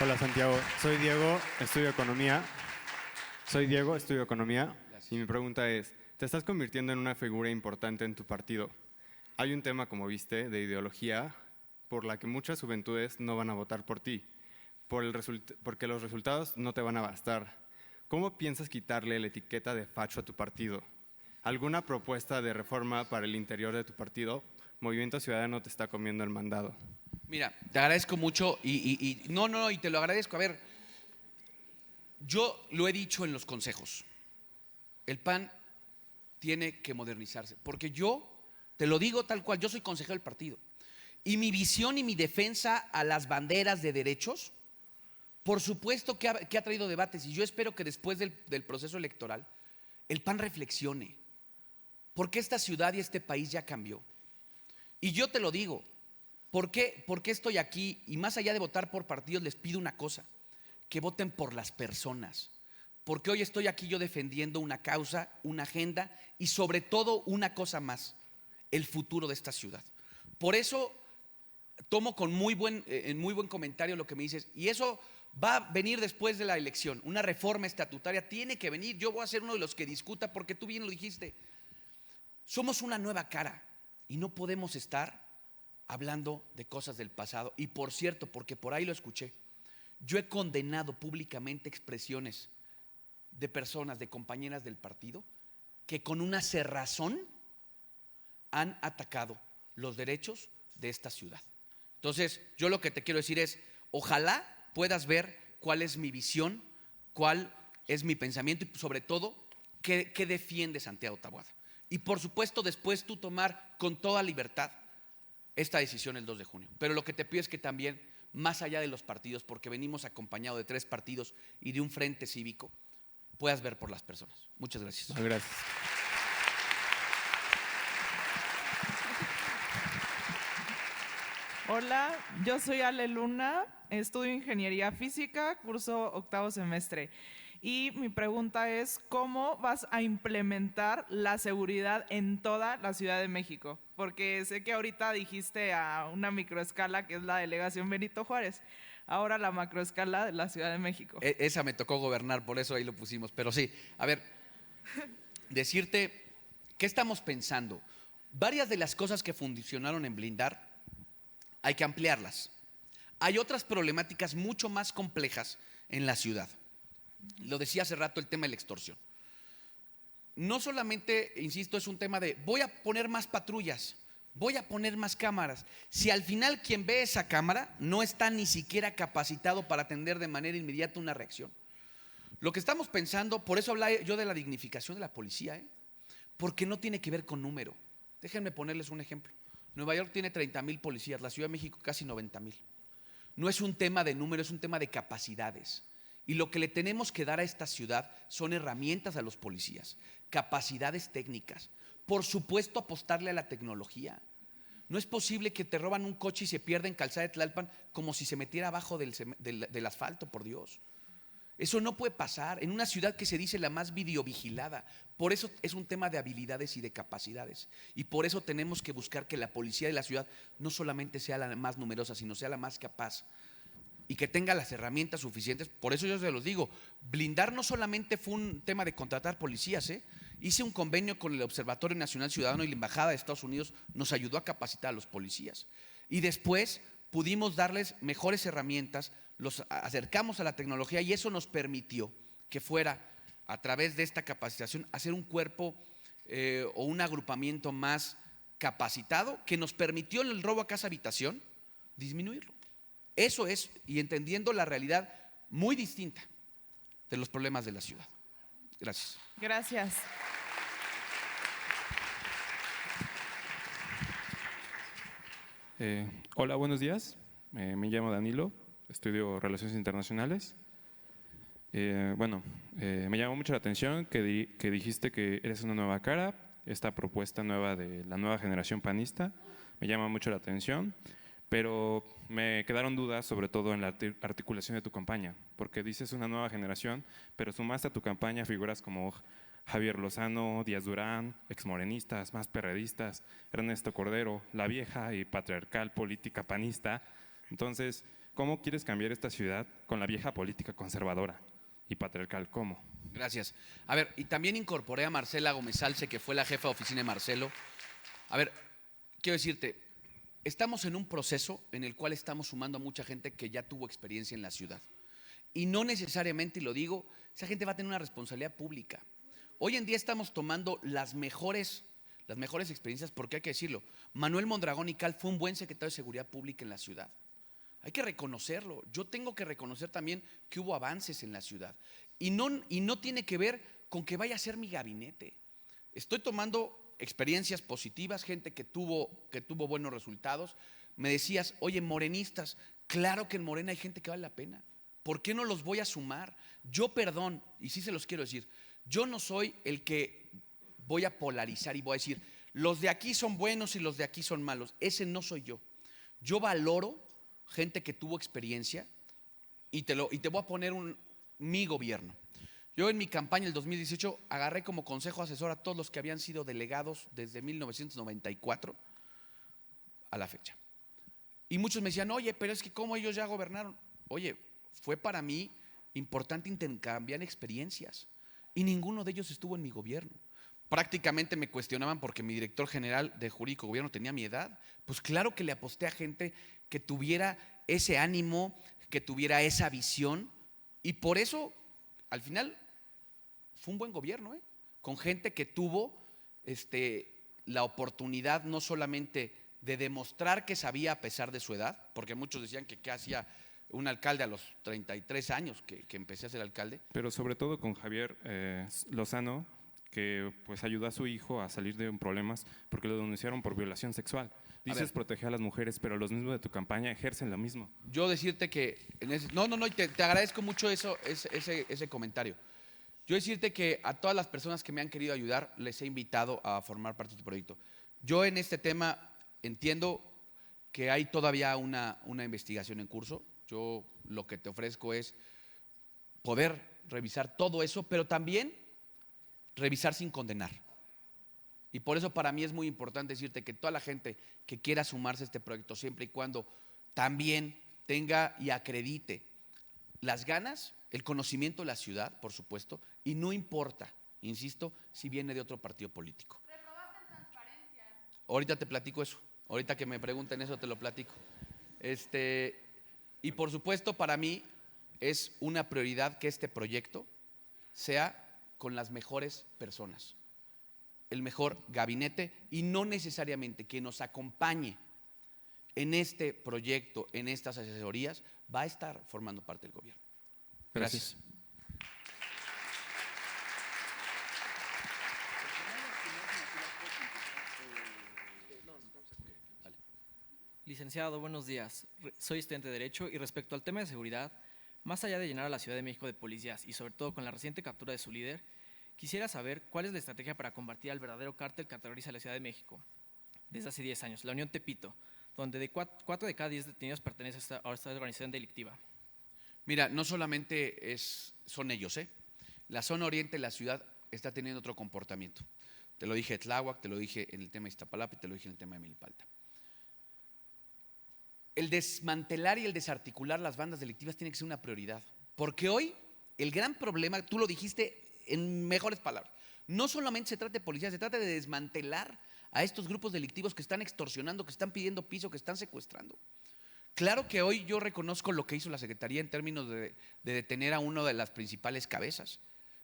Hola Santiago, soy Diego, estudio Economía. Y mi pregunta es, te estás convirtiendo en una figura importante en tu partido. Hay un tema, como viste, de ideología por la que muchas juventudes no van a votar por ti, porque los resultados no te van a bastar. ¿Cómo piensas quitarle la etiqueta de facho a tu partido? ¿Alguna propuesta de reforma para el interior de tu partido? Movimiento Ciudadano te está comiendo el mandado. Mira, te agradezco mucho y te lo agradezco. A ver, yo lo he dicho en los consejos. El PAN tiene que modernizarse, porque yo, te lo digo tal cual, yo soy consejero del partido. Y mi visión y mi defensa a las banderas de derechos, por supuesto que ha traído debates. Y yo espero que después del proceso electoral, el PAN reflexione. Porque esta ciudad y este país ya cambió. Y yo te lo digo. ¿Por qué estoy aquí? Y más allá de votar por partidos, les pido una cosa, que voten por las personas. Porque hoy estoy aquí yo defendiendo una causa, una agenda y sobre todo una cosa más, el futuro de esta ciudad. Por eso tomo en muy buen comentario lo que me dices, y eso va a venir después de la elección. Una reforma estatutaria tiene que venir. Yo voy a ser uno de los que discuta, porque tú bien lo dijiste. Somos una nueva cara y no podemos estar hablando de cosas del pasado. Y por cierto, porque por ahí lo escuché, yo he condenado públicamente expresiones de personas, de compañeras del partido, que con una cerrazón han atacado los derechos de esta ciudad. Entonces, yo lo que te quiero decir es, ojalá puedas ver cuál es mi visión, cuál es mi pensamiento y sobre todo, qué defiende Santiago Taboada. Y por supuesto, después tú tomar con toda libertad esta decisión el 2 de junio. Pero lo que te pido es que también, más allá de los partidos, porque venimos acompañados de 3 partidos y de un frente cívico, puedas ver por las personas. Muchas gracias. Gracias. Hola, yo soy Ale Luna, estudio Ingeniería Física, curso 8º semestre. Y mi pregunta es, ¿cómo vas a implementar la seguridad en toda la Ciudad de México? Porque sé que ahorita dijiste a una microescala, que es la delegación Benito Juárez, ahora la macroescala de la Ciudad de México. Esa me tocó gobernar, por eso ahí lo pusimos. Pero sí, a ver, decirte, ¿qué estamos pensando? Varias de las cosas que funcionaron en blindar, hay que ampliarlas. Hay otras problemáticas mucho más complejas en la ciudad. Lo decía hace rato, el tema de la extorsión. No solamente, insisto, es un tema de voy a poner más patrullas, voy a poner más cámaras. Si al final quien ve esa cámara no está ni siquiera capacitado para atender de manera inmediata una reacción. Lo que estamos pensando, por eso hablaba yo de la dignificación de la policía, porque no tiene que ver con número. Déjenme ponerles un ejemplo. Nueva York tiene 30,000 policías, la Ciudad de México casi 90,000. No es un tema de número, es un tema de capacidades. Y lo que le tenemos que dar a esta ciudad son herramientas a los policías, capacidades técnicas. Por supuesto, apostarle a la tecnología. No es posible que te roban un coche y se pierda en Calzada de Tlalpan como si se metiera abajo del asfalto, por Dios. Eso no puede pasar en una ciudad que se dice la más videovigilada. Por eso es un tema de habilidades y de capacidades. Y por eso tenemos que buscar que la policía de la ciudad no solamente sea la más numerosa, sino sea la más capaz y que tenga las herramientas suficientes. Por eso yo se los digo, blindar no solamente fue un tema de contratar policías. Hice un convenio con el Observatorio Nacional Ciudadano y la Embajada de Estados Unidos nos ayudó a capacitar a los policías. Y después pudimos darles mejores herramientas, los acercamos a la tecnología y eso nos permitió que fuera, a través de esta capacitación, hacer un cuerpo o un agrupamiento más capacitado que nos permitió en el robo a casa habitación disminuirlo. Eso es, y entendiendo la realidad muy distinta de los problemas de la ciudad. Gracias. Gracias. Hola, buenos días. Me llamo Danilo, estudio Relaciones Internacionales. Me llamó mucho la atención que dijiste que eres una nueva cara, esta propuesta nueva de la nueva generación panista. me llama mucho la atención, pero me quedaron dudas sobre todo en la articulación de tu campaña, porque dices una nueva generación, pero sumaste a tu campaña figuras como Javier Lozano, Díaz Durán, exmorenistas, más perredistas, Ernesto Cordero, la vieja y patriarcal política panista. Entonces, ¿cómo quieres cambiar esta ciudad con la vieja política conservadora y patriarcal? ¿Cómo? Gracias. A ver, y también incorporé a Marcela Gómez Alce, que fue la jefa de oficina de Marcelo. A ver, quiero decirte, estamos en un proceso en el cual estamos sumando a mucha gente que ya tuvo experiencia en la ciudad. Y no necesariamente, y lo digo, esa gente va a tener una responsabilidad pública. Hoy en día estamos tomando las mejores experiencias, porque hay que decirlo, Manuel Mondragón y Cal fue un buen secretario de Seguridad Pública en la ciudad. Hay que reconocerlo. Yo tengo que reconocer también que hubo avances en la ciudad. Y no tiene que ver con que vaya a ser mi gabinete. Estoy tomando experiencias positivas, gente que tuvo buenos resultados. Me decías, oye, morenistas, claro que en Morena hay gente que vale la pena. ¿Por qué no los voy a sumar? Yo, perdón, y sí se los quiero decir, yo no soy el que voy a polarizar y voy a decir, los de aquí son buenos y los de aquí son malos. Ese no soy yo. Yo valoro gente que tuvo experiencia y te voy a poner mi gobierno. Yo en mi campaña, el 2018, agarré como consejo asesor a todos los que habían sido delegados desde 1994 a la fecha. Y muchos me decían, oye, pero es que ¿cómo ellos ya gobernaron? Oye, fue para mí importante intercambiar experiencias y ninguno de ellos estuvo en mi gobierno. Prácticamente me cuestionaban porque mi director general de jurídico gobierno tenía mi edad. Pues claro que le aposté a gente que tuviera ese ánimo, que tuviera esa visión, y por eso al final fue un buen gobierno, con gente que tuvo la oportunidad no solamente de demostrar que sabía a pesar de su edad, porque muchos decían que qué hacía un alcalde a los 33 años que empecé a ser alcalde. Pero sobre todo con Javier Lozano, que pues ayudó a su hijo a salir de problemas porque lo denunciaron por violación sexual. Dices proteger a las mujeres, pero los mismos de tu campaña ejercen lo mismo. Yo decirte que y te agradezco mucho ese comentario. Yo decirte que a todas las personas que me han querido ayudar les he invitado a formar parte de tu proyecto. Yo en este tema entiendo que hay todavía una investigación en curso. Yo lo que te ofrezco es poder revisar todo eso, pero también revisar sin condenar. Y por eso para mí es muy importante decirte que toda la gente que quiera sumarse a este proyecto, siempre y cuando también tenga y acredite las ganas, el conocimiento de la ciudad, por supuesto, y no importa, insisto, si viene de otro partido político. ¿Reprobaste en transparencia? Ahorita te platico eso, ahorita que me pregunten eso te lo platico. Y por supuesto para mí es una prioridad que este proyecto sea con las mejores personas, el mejor gabinete, y no necesariamente que nos acompañe en este proyecto, en estas asesorías, va a estar formando parte del gobierno. Gracias. Licenciado, buenos días. Soy estudiante de Derecho y respecto al tema de seguridad, más allá de llenar a la Ciudad de México de policías y sobre todo con la reciente captura de su líder, quisiera saber cuál es la estrategia para combatir al verdadero cártel que aterroriza a la Ciudad de México desde hace 10 años, la Unión Tepito, donde de 4 de cada 10 detenidos pertenecen a esta organización delictiva. Mira, no solamente son ellos, la zona oriente de la ciudad está teniendo otro comportamiento. Te lo dije en Tláhuac, te lo dije en el tema de Iztapalapa y te lo dije en el tema de Milpalta. El desmantelar y el desarticular las bandas delictivas tiene que ser una prioridad, porque hoy el gran problema, tú lo dijiste en mejores palabras, no solamente se trata de policía, se trata de desmantelar a estos grupos delictivos que están extorsionando, que están pidiendo piso, que están secuestrando. Claro que hoy yo reconozco lo que hizo la Secretaría en términos de detener a uno de las principales cabezas,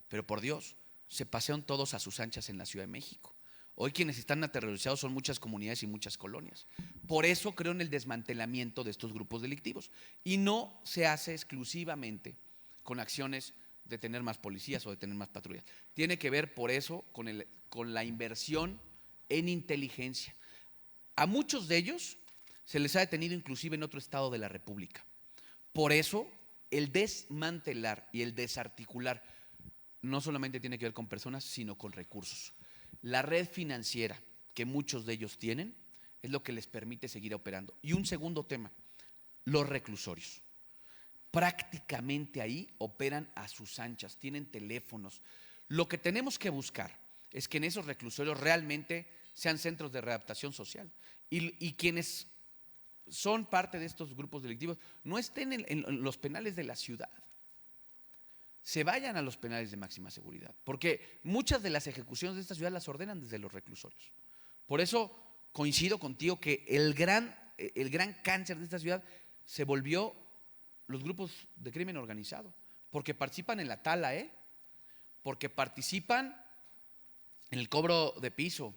pero por Dios, se pasean todos a sus anchas en la Ciudad de México. Hoy quienes están aterrorizados son muchas comunidades y muchas colonias. Por eso creo en el desmantelamiento de estos grupos delictivos. Y no se hace exclusivamente con acciones de tener más policías o de tener más patrullas. Tiene que ver por eso con la inversión en inteligencia. A muchos de ellos se les ha detenido inclusive en otro estado de la República. Por eso el desmantelar y el desarticular no solamente tiene que ver con personas, sino con recursos. La red financiera que muchos de ellos tienen es lo que les permite seguir operando. Y un segundo tema, los reclusorios. Prácticamente ahí operan a sus anchas, tienen teléfonos. Lo que tenemos que buscar es que en esos reclusorios realmente sean centros de readaptación social y quienes son parte de estos grupos delictivos no estén en los penales de la ciudad, se vayan a los penales de máxima seguridad, porque muchas de las ejecuciones de esta ciudad las ordenan desde los reclusorios. Por eso coincido contigo que el gran cáncer de esta ciudad se volvió los grupos de crimen organizado, porque participan en la tala, porque participan en el cobro de piso,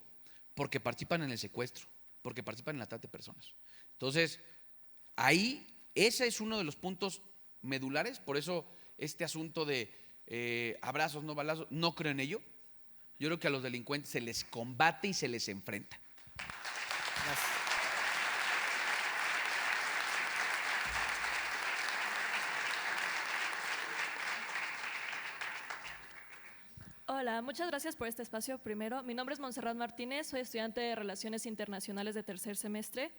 porque participan en el secuestro, porque participan en la trata de personas. Entonces, ahí, ese es uno de los puntos medulares, por eso este asunto de abrazos, no balazos, no creo en ello. Yo creo que a los delincuentes se les combate y se les enfrenta. Gracias. Hola, muchas gracias por este espacio. Primero, mi nombre es Montserrat Martínez, soy estudiante de Relaciones Internacionales de tercer semestre.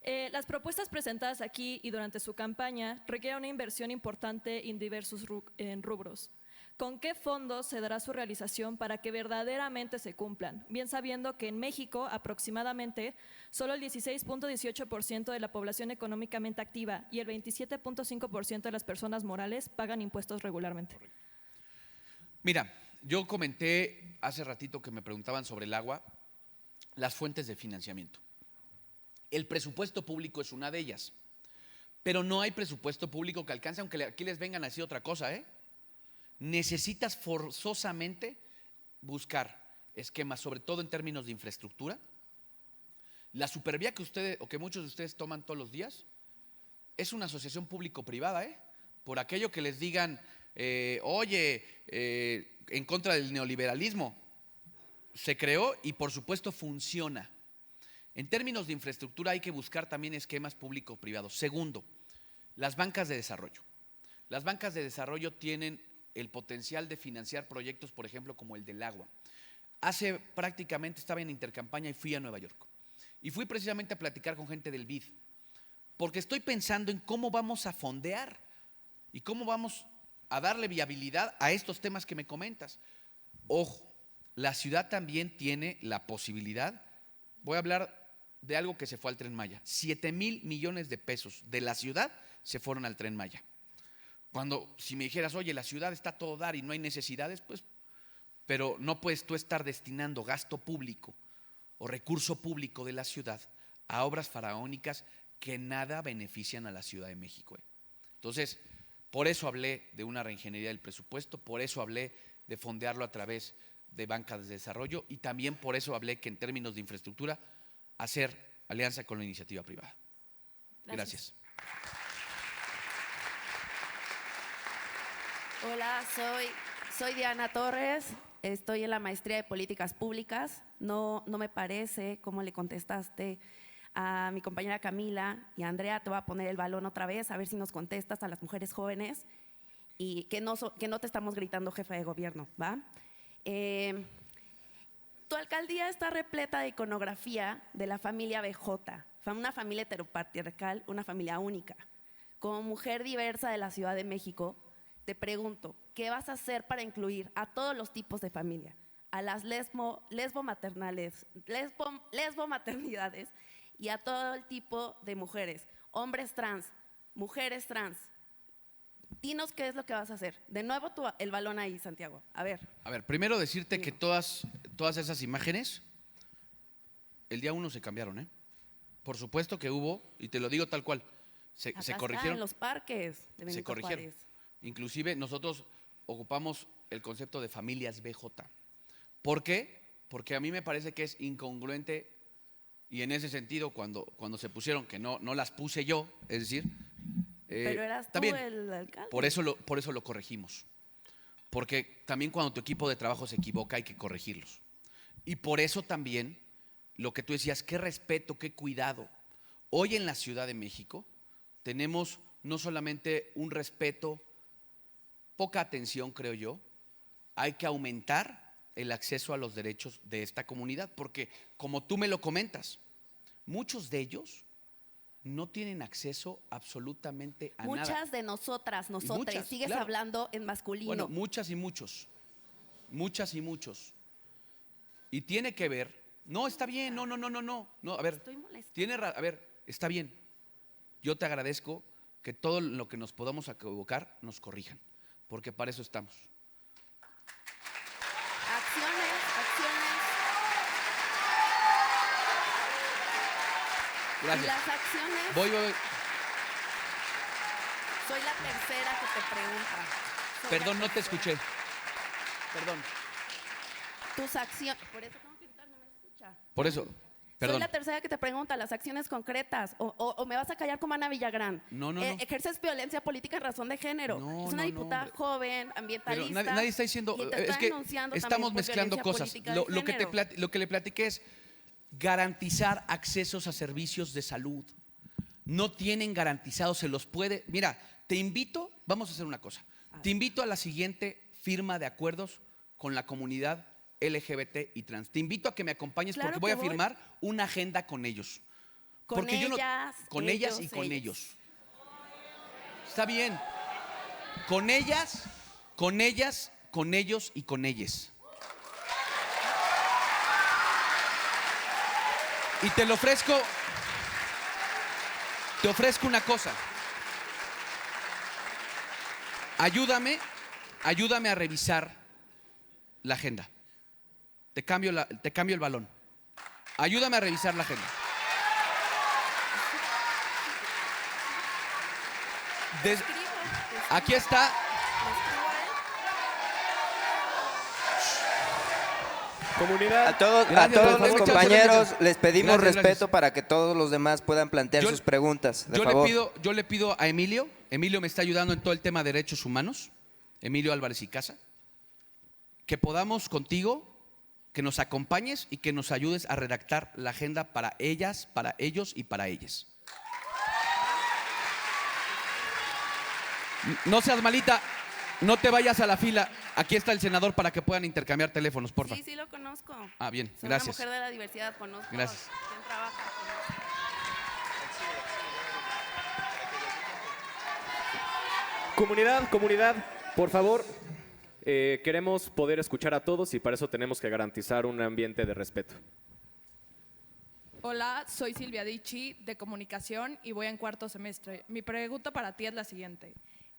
Las propuestas presentadas aquí y durante su campaña requieren una inversión importante en diversos rubros. ¿Con qué fondos se dará su realización para que verdaderamente se cumplan? Bien sabiendo que en México aproximadamente solo el 16.18% de la población económicamente activa y el 27.5% de las personas morales pagan impuestos regularmente. Mira, yo comenté hace ratito que me preguntaban sobre el agua, las fuentes de financiamiento. El presupuesto público es una de ellas, pero no hay presupuesto público que alcance, aunque aquí les vengan a decir otra cosa, Necesitas forzosamente buscar esquemas, sobre todo en términos de infraestructura. La supervía que ustedes, o que muchos de ustedes toman todos los días, es una asociación público-privada, por aquello que les digan, en contra del neoliberalismo, se creó y por supuesto funciona. En términos de infraestructura hay que buscar también esquemas público-privados. Segundo, las bancas de desarrollo. Las bancas de desarrollo tienen el potencial de financiar proyectos, por ejemplo, como el del agua. Hace prácticamente estaba en intercampaña y fui a Nueva York. Y fui precisamente a platicar con gente del BID, porque estoy pensando en cómo vamos a fondear y cómo vamos a darle viabilidad a estos temas que me comentas. Ojo, la ciudad también tiene la posibilidad, voy a hablar de algo que se fue al Tren Maya. 7,000 millones de pesos de la ciudad se fueron al Tren Maya. Cuando, si me dijeras, oye, la ciudad está a todo dar y no hay necesidades, pues, pero no puedes tú estar destinando gasto público o recurso público de la ciudad a obras faraónicas que nada benefician a la Ciudad de México. Entonces, por eso hablé de una reingeniería del presupuesto, por eso hablé de fondearlo a través de bancas de desarrollo y también por eso hablé que en términos de infraestructura, hacer alianza con la iniciativa privada. Gracias. Hola, soy Diana Torres, estoy en la maestría de Políticas Públicas. No me parece cómo le contestaste a mi compañera Camila y a Andrea. Te voy a poner el balón otra vez, a ver si nos contestas a las mujeres jóvenes y que no te estamos gritando jefa de gobierno, ¿va? Tu alcaldía está repleta de iconografía de la familia BJ, una familia heteropatriarcal, una familia única. Como mujer diversa de la Ciudad de México, te pregunto, ¿qué vas a hacer para incluir a todos los tipos de familia? A las lesbomaternidades y a todo el tipo de mujeres, hombres trans, mujeres trans. Dinos qué es lo que vas a hacer. De nuevo el balón ahí, Santiago. A ver, primero decirte que todas esas imágenes, el día 1 se cambiaron, Por supuesto que hubo, y te lo digo tal cual, se corrigieron. En los parques de Benito Se corrigieron. Juárez. Inclusive nosotros ocupamos el concepto de familias BJ. ¿Por qué? Porque a mí me parece que es incongruente y en ese sentido cuando se pusieron, que no las puse yo, es decir… Pero eras tú el alcalde. Por eso lo corregimos. Porque también cuando tu equipo de trabajo se equivoca hay que corregirlos. Y por eso también lo que tú decías, qué respeto, qué cuidado. Hoy en la Ciudad de México tenemos no solamente un respeto, poca atención, creo yo, hay que aumentar el acceso a los derechos de esta comunidad, porque como tú me lo comentas, muchos de ellos no tienen acceso absolutamente a nada. Muchas de nosotras, muchas, sigues claro. hablando en masculino. Bueno, muchas y muchos. Muchas y muchos. Y tiene que ver. No, está bien, no. No, a ver. Estoy molesta. A ver, está bien. Yo te agradezco que todo lo que nos podamos equivocar nos corrijan, porque para eso estamos. Acciones. Gracias. Y las acciones. Voy. Soy la tercera que te pregunta. Perdón, no te escuché. Perdón. Tus acciones. Por eso tengo que gritar, no me escucha. Por eso. Perdón. Soy la tercera que te pregunta las acciones concretas. O me vas a callar como Ana Villagrán. No. Ejerces violencia política en razón de género. Es una diputada joven, ambientalista. Pero nadie está diciendo. Y te Es está que denunciando estamos también por mezclando violencia cosas. política de género. Lo que le platiqué es garantizar accesos a servicios de salud. No tienen garantizados, se los puede. Mira, te invito, vamos a hacer una cosa. Te invito a la siguiente firma de acuerdos con la comunidad LGBT y trans. Te invito a que me acompañes Claro porque voy que a voy. firmar una agenda con ellos. Con Porque ellas, con ellos, ellas y con ellas. ellos. Está bien. Con ellas, con ellas, con ellos y con ellas. Y te ofrezco una cosa. Ayúdame a revisar la agenda. Te cambio el balón. Ayúdame a revisar la agenda. Aquí está. Comunidad. A todos los compañeros les pedimos respeto para que todos los demás puedan plantear sus preguntas. De favor. Yo le pido a Emilio. Emilio me está ayudando en todo el tema de derechos humanos. Emilio Álvarez y Casa. Que podamos contigo, que nos acompañes y que nos ayudes a redactar la agenda para ellas, para ellos y para ellas. No seas malita, no te vayas a la fila. Aquí está el senador para que puedan intercambiar teléfonos, porfa. Sí, lo conozco. Ah, bien, Soy gracias. una mujer de la diversidad, conozco. Gracias. ¿Quién trabaja? Comunidad, por favor, queremos poder escuchar a todos y para eso tenemos que garantizar un ambiente de respeto. Hola, soy Silvia Dichi de Comunicación y voy en cuarto semestre. Mi pregunta para ti es la siguiente.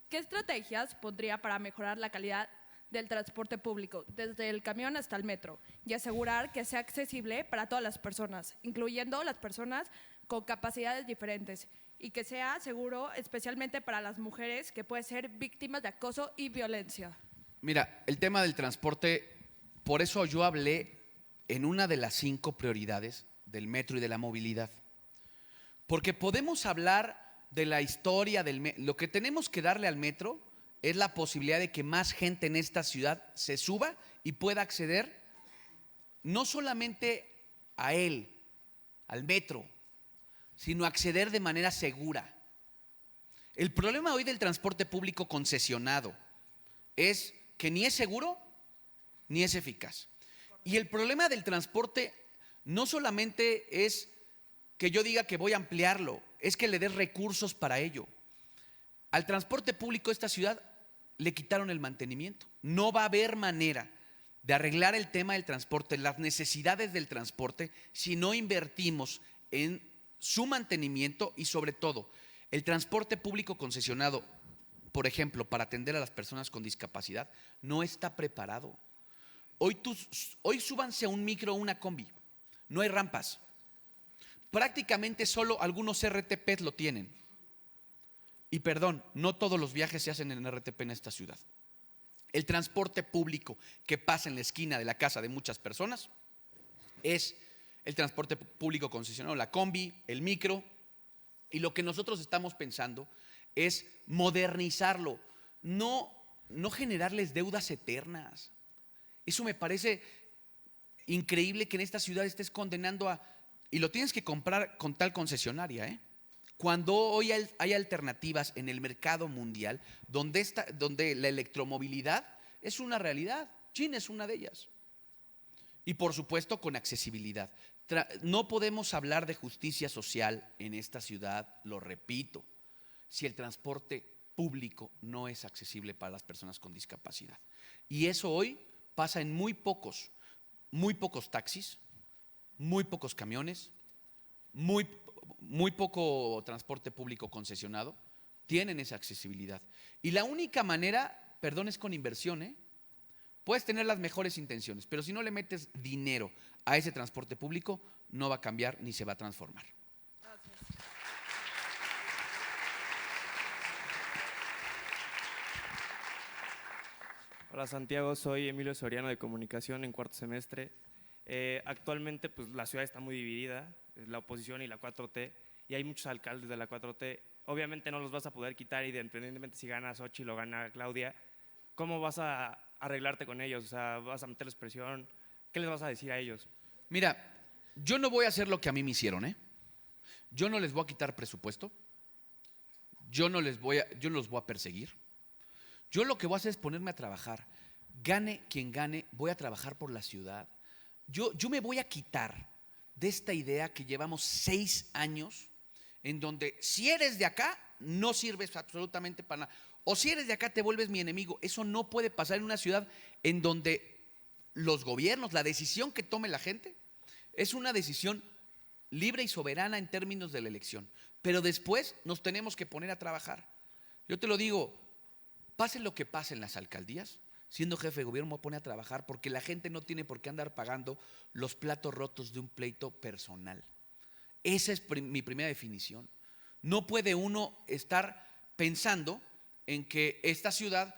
¿Qué estrategias pondría para mejorar la calidad del transporte público, desde el camión hasta el metro, y asegurar que sea accesible para todas las personas, incluyendo las personas con capacidades diferentes, y que sea seguro especialmente para las mujeres que pueden ser víctimas de acoso y violencia? Mira, el tema del transporte, por eso yo hablé en una de las 5 prioridades del metro y de la movilidad. Porque podemos hablar de la historia del metro. Lo que tenemos que darle al metro es la posibilidad de que más gente en esta ciudad se suba y pueda acceder no solamente a él, al metro, sino acceder de manera segura. El problema hoy del transporte público concesionado es que ni es seguro ni es eficaz. Y el problema del transporte no solamente es que yo diga que voy a ampliarlo, es que le des recursos para ello. Al transporte público de esta ciudad le quitaron el mantenimiento. No va a haber manera de arreglar el tema del transporte, las necesidades del transporte, si no invertimos en su mantenimiento y sobre todo el transporte público concesionado, por ejemplo, para atender a las personas con discapacidad, no está preparado. Hoy súbanse a un micro o una combi, no hay rampas. Prácticamente solo algunos RTPs lo tienen. Y perdón, no todos los viajes se hacen en RTP en esta ciudad. El transporte público que pasa en la esquina de la casa de muchas personas es el transporte público concesionado, la combi, el micro. Y lo que nosotros estamos pensando es modernizarlo, no generarles deudas eternas. Eso me parece increíble que en esta ciudad estés condenando a... Y lo tienes que comprar con tal concesionaria, ¿eh? Cuando hoy hay alternativas en el mercado mundial donde la electromovilidad es una realidad. China es una de ellas. Y por supuesto con accesibilidad. No podemos hablar de justicia social en esta ciudad, lo repito, si el transporte público no es accesible para las personas con discapacidad. Y eso hoy pasa en muy pocos taxis, muy pocos camiones, muy poco transporte público concesionado, tienen esa accesibilidad. Y la única manera, perdón, es con inversión, ¿eh? Puedes tener las mejores intenciones, pero si no le metes dinero a ese transporte público, no va a cambiar ni se va a transformar. Hola Santiago, soy Emilio Soriano de Comunicación en cuarto semestre. Actualmente pues, la ciudad está muy dividida, la oposición y la 4T, y hay muchos alcaldes de la 4T. Obviamente no los vas a poder quitar independientemente si gana Xochitl o gana Claudia. ¿Cómo vas a arreglarte con ellos? O sea, ¿vas a meterles presión? ¿Qué les vas a decir a ellos? Mira, yo no voy a hacer lo que a mí me hicieron, ¿eh? Yo no les voy a quitar presupuesto. Yo no los voy a perseguir. Yo lo que voy a hacer es ponerme a trabajar. Gane quien gane, voy a trabajar por la ciudad. Yo me voy a quitar de esta idea que llevamos 6 años en donde si eres de acá no sirves absolutamente para nada. O si eres de acá te vuelves mi enemigo. Eso no puede pasar en una ciudad en donde los gobiernos, la decisión que tome la gente es una decisión libre y soberana en términos de la elección. Pero después nos tenemos que poner a trabajar. Yo te lo digo, pase lo que pase en las alcaldías, siendo jefe de gobierno me voy a poner a trabajar porque la gente no tiene por qué andar pagando los platos rotos de un pleito personal. Esa es mi primera definición. No puede uno estar pensando en que esta ciudad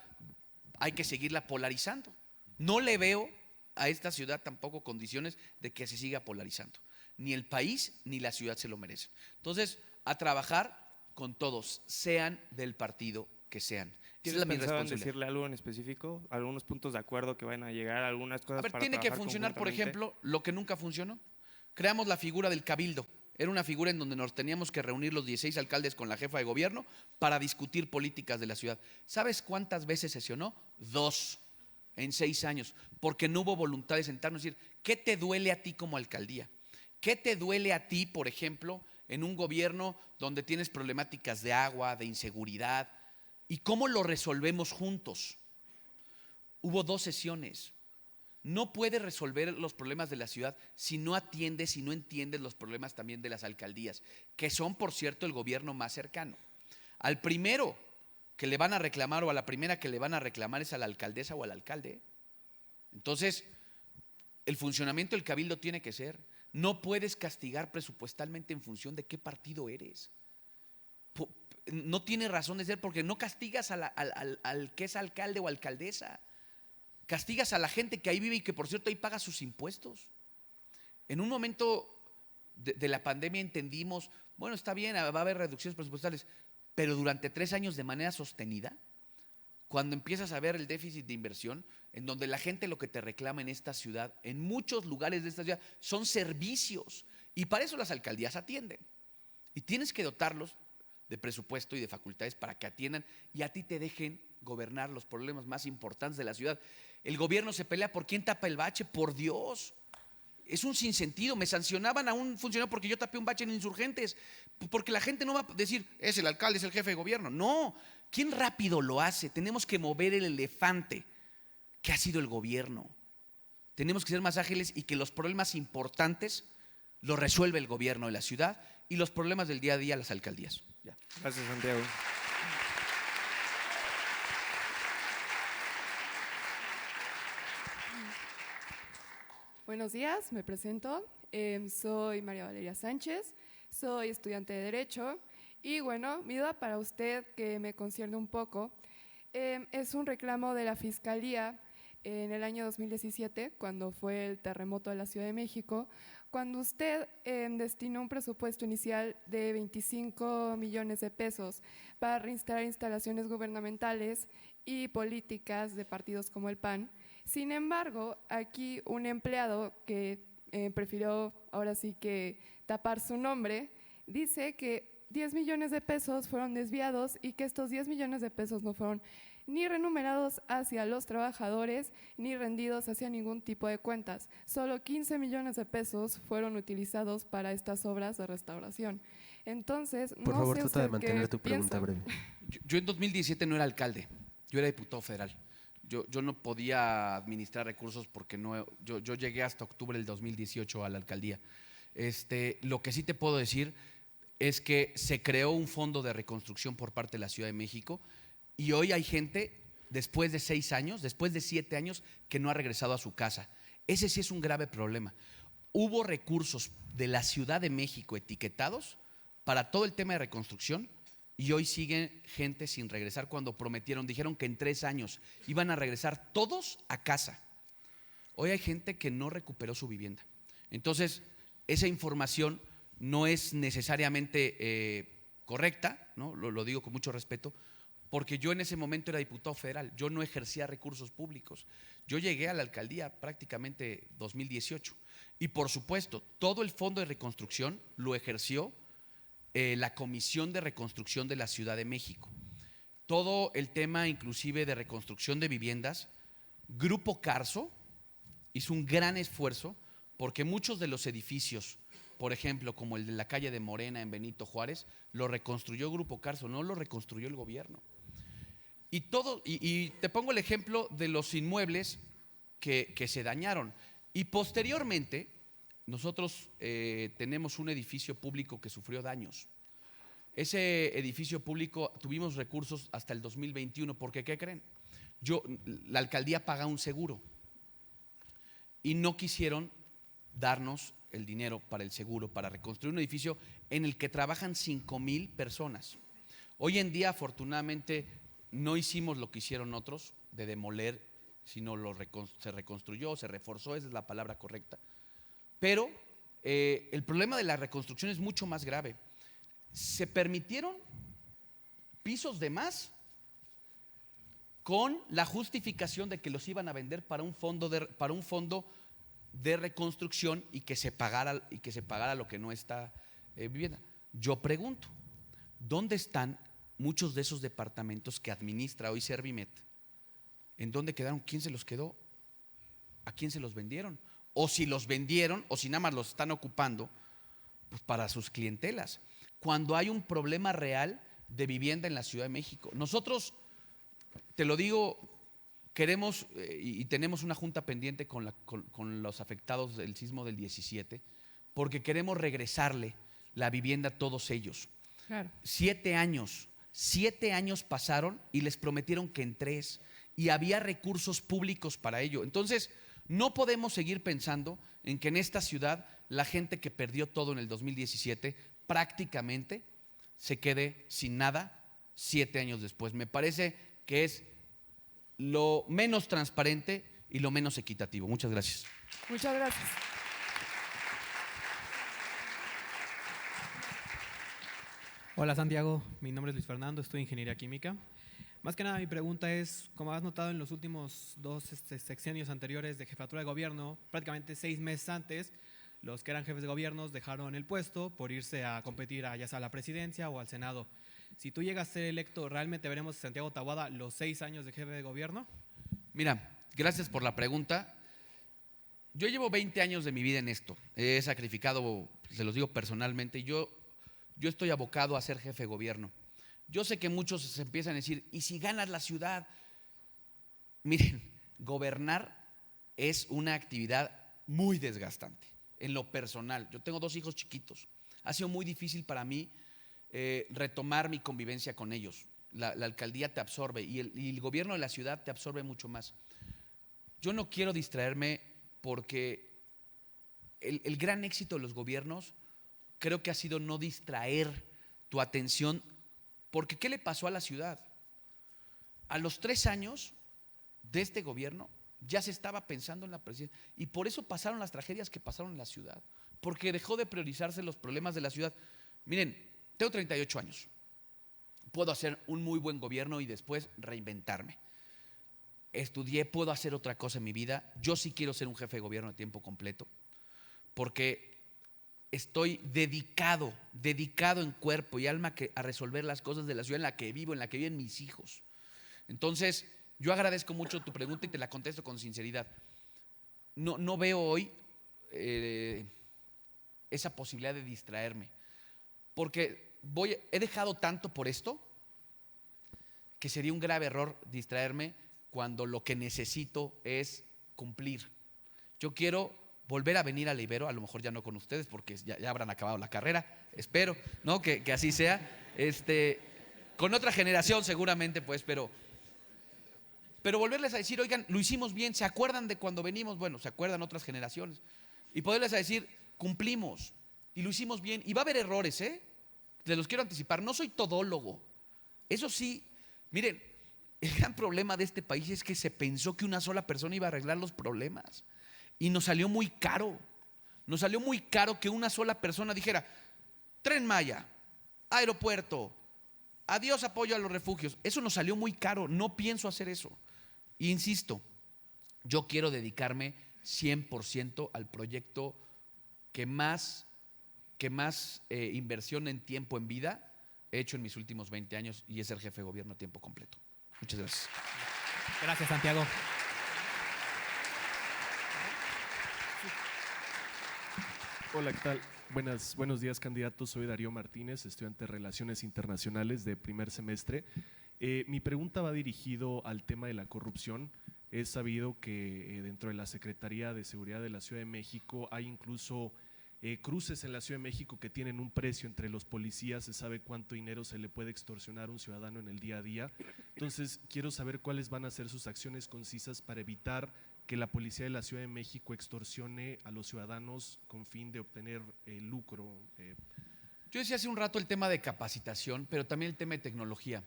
hay que seguirla polarizando. No le veo a esta ciudad tampoco condiciones de que se siga polarizando. Ni el país ni la ciudad se lo merecen. Entonces, a trabajar con todos, sean del partido que sean. Esa es mi responsabilidad. ¿Decirle algo en específico? ¿Algunos puntos de acuerdo que vayan a llegar? ¿Algunas cosas A ver, para tiene que trabajar funcionar, por conjuntamente? ejemplo, lo que nunca funcionó. Creamos la figura del cabildo. Era una figura en donde nos teníamos que reunir los 16 alcaldes con la jefa de gobierno para discutir políticas de la ciudad. ¿Sabes cuántas veces sesionó? 2 en 6 años, porque no hubo voluntad de sentarnos y decir, ¿qué te duele a ti como alcaldía? ¿Qué te duele a ti, por ejemplo, en un gobierno donde tienes problemáticas de agua, de inseguridad? ¿Y cómo lo resolvemos juntos? Hubo 2 sesiones. No puedes resolver los problemas de la ciudad si no atiendes, si no entiendes los problemas también de las alcaldías, que son, por cierto, el gobierno más cercano. Al primero que le van a reclamar o a la primera que le van a reclamar es a la alcaldesa o al alcalde. Entonces, el funcionamiento del cabildo tiene que ser, no puedes castigar presupuestalmente en función de qué partido eres. No tiene razón de ser porque no castigas al que es alcalde o alcaldesa. Castigas a la gente que ahí vive y que, por cierto, ahí paga sus impuestos. En un momento de la pandemia entendimos, bueno, está bien, va a haber reducciones presupuestales, pero durante 3 años de manera sostenida, cuando empiezas a ver el déficit de inversión, en donde la gente lo que te reclama en esta ciudad, en muchos lugares de esta ciudad, son servicios. Y para eso las alcaldías atienden. Y tienes que dotarlos de presupuesto y de facultades para que atiendan y a ti te dejen gobernar los problemas más importantes de la ciudad. El gobierno se pelea por quién tapa el bache, por Dios. Es un sinsentido. Me sancionaban a un funcionario porque yo tapé un bache en Insurgentes, porque la gente no va a decir, es el alcalde, es el jefe de gobierno. No, ¿quién rápido lo hace? Tenemos que mover el elefante que ha sido el gobierno. Tenemos que ser más ágiles y que los problemas importantes los resuelve el gobierno de la ciudad y los problemas del día a día las alcaldías. Ya. Gracias, Santiago. Buenos días, me presento. Soy María Valeria Sánchez, soy estudiante de Derecho y bueno, mi duda para usted, que me concierne un poco, es un reclamo de la Fiscalía en el año 2017, cuando fue el terremoto de la Ciudad de México, cuando usted destinó un presupuesto inicial de 25 millones de pesos para reinstalar instalaciones gubernamentales y políticas de partidos como el PAN. Sin embargo, aquí un empleado que prefirió ahora sí que tapar su nombre, dice que 10 millones de pesos fueron desviados y que estos 10 millones de pesos no fueron ni remunerados hacia los trabajadores ni rendidos hacia ningún tipo de cuentas. Solo 15 millones de pesos fueron utilizados para estas obras de restauración. Entonces, Por no favor, sé trata de usted mantener qué tu pregunta piensa. breve. Yo en 2017 no era alcalde, yo era diputado federal. Yo no podía administrar recursos porque yo llegué hasta octubre del 2018 a la alcaldía. Lo que sí te puedo decir es que se creó un fondo de reconstrucción por parte de la Ciudad de México y hoy hay gente, después de 6 años, después de 7 años, que no ha regresado a su casa. Ese sí es un grave problema. Hubo recursos de la Ciudad de México etiquetados para todo el tema de reconstrucción y hoy sigue gente sin regresar cuando prometieron, dijeron que en 3 años iban a regresar todos a casa. Hoy hay gente que no recuperó su vivienda. Entonces, esa información no es necesariamente correcta, ¿no? Lo digo con mucho respeto, porque yo en ese momento era diputado federal, yo no ejercía recursos públicos. Yo llegué a la alcaldía prácticamente 2018 y por supuesto todo el fondo de reconstrucción lo ejerció la Comisión de Reconstrucción de la Ciudad de México. Todo el tema inclusive de reconstrucción de viviendas, Grupo Carso hizo un gran esfuerzo porque muchos de los edificios, por ejemplo, como el de la calle de Morena en Benito Juárez, lo reconstruyó Grupo Carso, no lo reconstruyó el gobierno. Y te pongo el ejemplo de los inmuebles que se dañaron. Y posteriormente, nosotros tenemos un edificio público que sufrió daños. Ese edificio público tuvimos recursos hasta el 2021, porque ¿qué creen? La alcaldía paga un seguro y no quisieron darnos el dinero para el seguro, para reconstruir un edificio en el que trabajan 5,000 personas. Hoy en día, afortunadamente, no hicimos lo que hicieron otros, de demoler, sino se reconstruyó, se reforzó, esa es la palabra correcta. Pero el problema de la reconstrucción es mucho más grave. Se permitieron pisos de más con la justificación de que los iban a vender para un fondo de reconstrucción y que se pagara lo que no está vivienda. Yo pregunto, ¿dónde están muchos de esos departamentos que administra hoy Servimet? ¿En dónde quedaron? ¿Quién se los quedó? ¿A quién se los vendieron? O si los vendieron, o si nada más los están ocupando, pues para sus clientelas. Cuando hay un problema real de vivienda en la Ciudad de México. Nosotros, te lo digo, queremos y tenemos una junta pendiente con los afectados del sismo del 17, porque queremos regresarle la vivienda a todos ellos. Claro. 7 años pasaron y les prometieron que en 3, y había recursos públicos para ello. Entonces, no podemos seguir pensando en que en esta ciudad la gente que perdió todo en el 2017 prácticamente se quede sin nada 7 años después. Me parece que es lo menos transparente y lo menos equitativo. Muchas gracias. Muchas gracias. Hola Santiago, mi nombre es Luis Fernando, estudio Ingeniería Química. Más que nada mi pregunta es, como has notado en los últimos 2 sexenios anteriores de jefatura de gobierno, prácticamente 6 meses antes, los que eran jefes de gobiernos dejaron el puesto por irse a competir ya sea a la presidencia o al Senado. Si tú llegas a ser electo, ¿realmente veremos a Santiago Taboada los 6 años de jefe de gobierno? Mira, gracias por la pregunta. Yo llevo 20 años de mi vida en esto. He sacrificado, se los digo personalmente, yo estoy abocado a ser jefe de gobierno. Yo sé que muchos se empiezan a decir, ¿y si ganas la ciudad? Miren, gobernar es una actividad muy desgastante, en lo personal. Yo tengo 2 hijos chiquitos. Ha sido muy difícil para mí retomar mi convivencia con ellos. La alcaldía te absorbe y el gobierno de la ciudad te absorbe mucho más. Yo no quiero distraerme porque el gran éxito de los gobiernos creo que ha sido no distraer tu atención. Porque ¿qué le pasó a la ciudad? A los 3 años de este gobierno ya se estaba pensando en la presidencia y por eso pasaron las tragedias que pasaron en la ciudad, porque dejó de priorizarse los problemas de la ciudad. Miren, tengo 38 años, puedo hacer un muy buen gobierno y después reinventarme. Estudié, puedo hacer otra cosa en mi vida. Yo sí quiero ser un jefe de gobierno de tiempo completo, porque estoy dedicado en cuerpo y alma a resolver las cosas de la ciudad en la que vivo, en la que viven mis hijos. Entonces, yo agradezco mucho tu pregunta y te la contesto con sinceridad. No veo hoy esa posibilidad de distraerme, porque he dejado tanto por esto que sería un grave error distraerme cuando lo que necesito es cumplir. Yo quiero volver a venir a la Ibero, a lo mejor ya no con ustedes porque ya habrán acabado la carrera, espero, ¿no? que así sea, con otra generación seguramente, pues, pero volverles a decir, oigan, lo hicimos bien, ¿se acuerdan de cuando venimos? Bueno, se acuerdan otras generaciones. Y poderles a decir, cumplimos y lo hicimos bien. Y va a haber errores, ¿eh? Les los quiero anticipar, no soy todólogo. Eso sí, miren, el gran problema de este país es que se pensó que una sola persona iba a arreglar los problemas. Y nos salió muy caro. Nos salió muy caro que una sola persona dijera, Tren Maya, aeropuerto, adiós apoyo a los refugios. Eso nos salió muy caro, no pienso hacer eso. E insisto, yo quiero dedicarme 100% al proyecto que más inversión en tiempo en vida he hecho en mis últimos 20 años y es ser jefe de gobierno a tiempo completo. Muchas gracias. Gracias, Santiago. Hola, ¿qué tal? Buenos días, candidato. Soy Darío Martínez, estudiante de Relaciones Internacionales de primer semestre. Mi pregunta va dirigido al tema de la corrupción. Es sabido que dentro de la Secretaría de Seguridad de la Ciudad de México hay incluso cruces en la Ciudad de México que tienen un precio entre los policías. Se sabe cuánto dinero se le puede extorsionar a un ciudadano en el día a día. Entonces, quiero saber cuáles van a ser sus acciones concisas para evitar que la policía de la Ciudad de México extorsione a los ciudadanos con fin de obtener lucro. Yo decía hace un rato el tema de capacitación, pero también el tema de tecnología.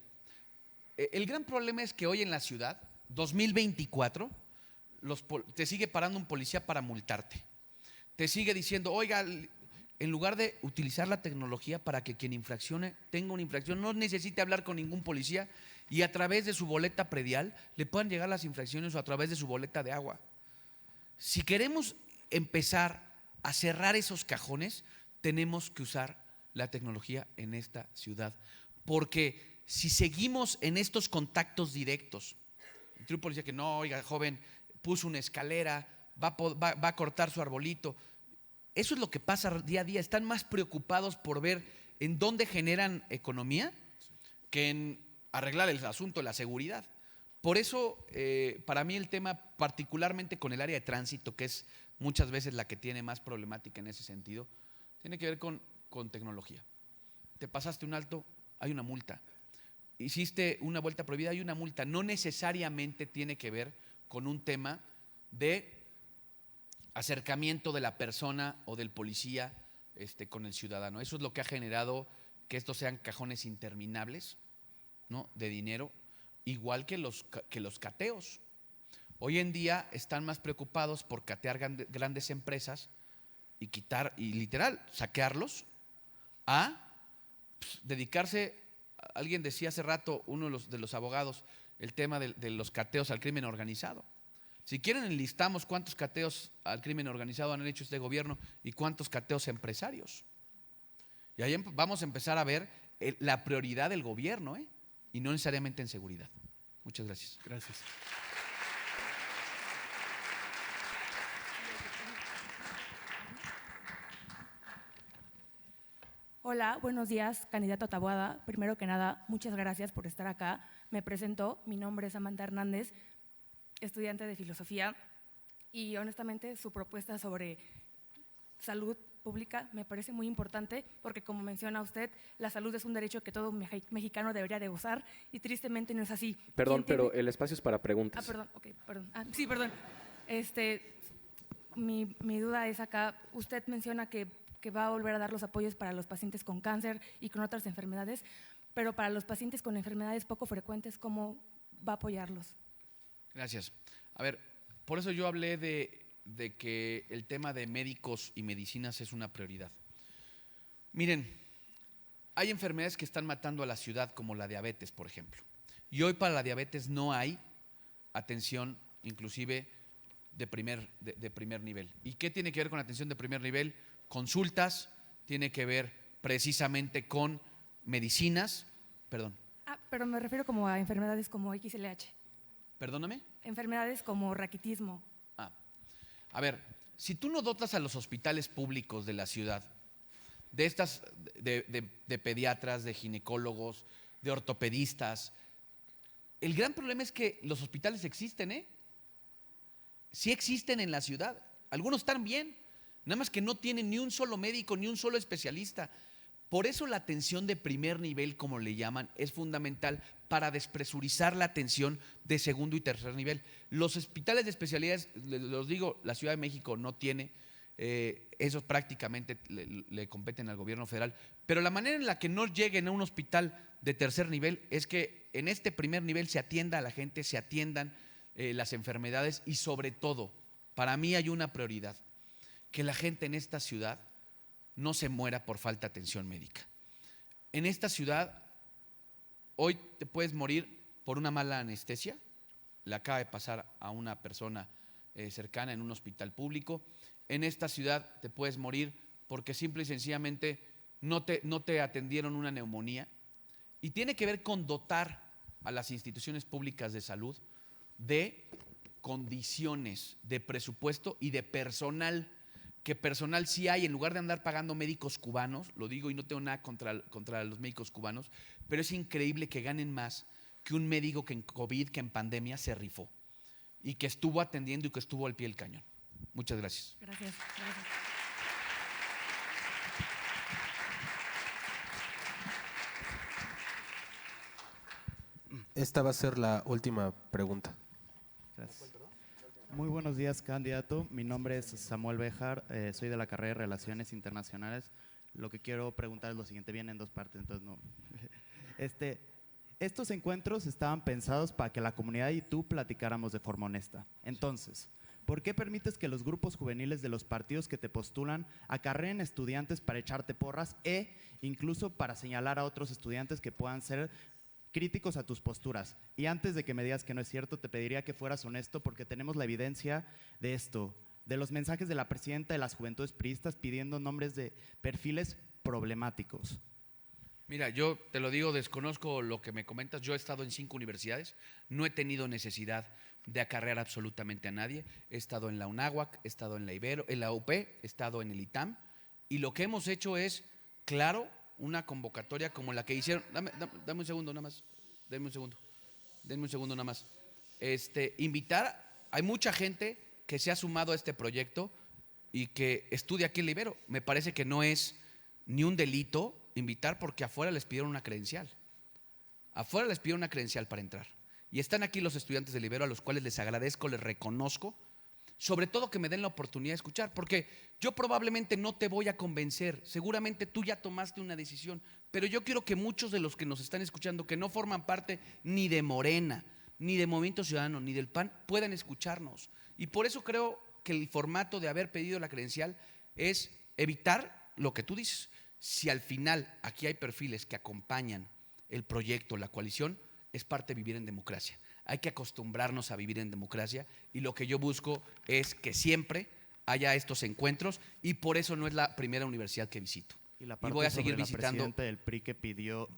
El gran problema es que hoy en la ciudad, 2024, te sigue parando un policía para multarte. Te sigue diciendo, oiga, en lugar de utilizar la tecnología para que quien infraccione tenga una infracción, no necesite hablar con ningún policía y a través de su boleta predial le puedan llegar las infracciones o a través de su boleta de agua. Si queremos empezar a cerrar esos cajones, tenemos que usar la tecnología en esta ciudad. Porque si seguimos en estos contactos directos, entre un policía que no, oiga, joven, puso una escalera, va a cortar su arbolito. Eso es lo que pasa día a día. Están más preocupados por ver en dónde generan economía que en arreglar el asunto de la seguridad. Por eso, para mí el tema, particularmente con el área de tránsito, que es muchas veces la que tiene más problemática en ese sentido, tiene que ver con tecnología. Te pasaste un alto, hay una multa. Hiciste una vuelta prohibida, hay una multa. No necesariamente tiene que ver con un tema de acercamiento de la persona o del policía con el ciudadano. Eso es lo que ha generado que estos sean cajones interminables, ¿no?, de dinero, igual que los cateos. Hoy en día están más preocupados por catear grandes empresas y quitar, y literal, saquearlos, a dedicarse. Alguien decía hace rato, uno de los abogados, el tema de los cateos al crimen organizado. Si quieren, enlistamos cuántos cateos al crimen organizado han hecho este gobierno y cuántos cateos empresarios. Y ahí vamos a empezar a ver la prioridad del gobierno, y no necesariamente en seguridad. Muchas gracias. Gracias. Hola, buenos días, candidato Taboada. Primero que nada, muchas gracias por estar acá. Me presento, mi nombre es Samantha Hernández, estudiante de filosofía, y honestamente su propuesta sobre salud pública me parece muy importante porque, como menciona usted, la salud es un derecho que todo mexicano debería de gozar y tristemente no es así. Perdón, pero el espacio es para preguntas. Perdón, ok, perdón. Sí, perdón. Mi duda es acá, usted menciona que va a volver a dar los apoyos para los pacientes con cáncer y con otras enfermedades, pero para los pacientes con enfermedades poco frecuentes, ¿cómo va a apoyarlos? Gracias. A ver, por eso yo hablé de que el tema de médicos y medicinas es una prioridad. Miren, hay enfermedades que están matando a la ciudad, como la diabetes, por ejemplo. Y hoy para la diabetes no hay atención, inclusive de primer nivel. ¿Y qué tiene que ver con atención de primer nivel? Consultas tiene que ver precisamente con medicinas, perdón, Pero me refiero como a enfermedades como XLH. perdóname. Enfermedades como raquitismo. A ver, si tú no dotas a los hospitales públicos de la ciudad de estas, de pediatras, de ginecólogos, de ortopedistas, el gran problema es que los hospitales existen, ¿eh? Sí existen en la ciudad. Algunos están bien, nada más que no tienen ni un solo médico, ni un solo especialista. Por eso la atención de primer nivel, como le llaman, es fundamental para despresurizar la atención de segundo y tercer nivel. Los hospitales de especialidades, los digo, la Ciudad de México no tiene, esos prácticamente le competen al gobierno federal, pero la manera en la que no lleguen a un hospital de tercer nivel es que en este primer nivel se atienda a la gente, se atiendan las enfermedades y sobre todo, para mí hay una prioridad, que la gente en esta ciudad no se muera por falta de atención médica. En esta ciudad, hoy te puedes morir por una mala anestesia, le acaba de pasar a una persona cercana en un hospital público. En esta ciudad te puedes morir porque simple y sencillamente no te atendieron una neumonía. Y tiene que ver con dotar a las instituciones públicas de salud de condiciones, de presupuesto y de personal, que personal sí hay, en lugar de andar pagando médicos cubanos, lo digo y no tengo nada contra los médicos cubanos, pero es increíble que ganen más que un médico que en COVID, que en pandemia se rifó y que estuvo atendiendo y que estuvo al pie del cañón. Muchas gracias. Gracias. Esta va a ser la última pregunta. Gracias. Muy buenos días, candidato. Mi nombre es Samuel Bejar, soy de la carrera de Relaciones Internacionales. Lo que quiero preguntar es lo siguiente, viene en dos partes, entonces no. Estos encuentros estaban pensados para que la comunidad y tú platicáramos de forma honesta. Entonces, ¿por qué permites que los grupos juveniles de los partidos que te postulan acarreen estudiantes para echarte porras e incluso para señalar a otros estudiantes que puedan ser críticos a tus posturas? Y antes de que me digas que no es cierto, te pediría que fueras honesto porque tenemos la evidencia de esto, de los mensajes de la presidenta de las Juventudes Priistas pidiendo nombres de perfiles problemáticos. Mira, yo te lo digo, desconozco lo que me comentas. Yo he estado en 5 universidades, no he tenido necesidad de acarrear absolutamente a nadie. He estado en la UNAHUAC, he estado en la Ibero, en la UP, he estado en el ITAM, y lo que hemos hecho es, claro, una convocatoria como la que hicieron. Dame un segundo nada más. Denme un segundo nada más. Invitar, hay mucha gente que se ha sumado a este proyecto y que estudia aquí en la Ibero. Me parece que no es ni un delito invitar porque afuera les pidieron una credencial. Afuera les pidieron una credencial para entrar. Y están aquí los estudiantes del Ibero a los cuales les agradezco, les reconozco, sobre todo que me den la oportunidad de escuchar, porque yo probablemente no te voy a convencer, seguramente tú ya tomaste una decisión, pero yo quiero que muchos de los que nos están escuchando, que no forman parte ni de Morena, ni de Movimiento Ciudadano, ni del PAN, puedan escucharnos. Y por eso creo que el formato de haber pedido la credencial es evitar lo que tú dices. Si al final aquí hay perfiles que acompañan el proyecto, la coalición, es parte de vivir en democracia. Hay que acostumbrarnos a vivir en democracia y lo que yo busco es que siempre haya estos encuentros y por eso no es la primera universidad que visito. Y la parte voy a seguir sobre visitando. La presidenta del PRI que pidió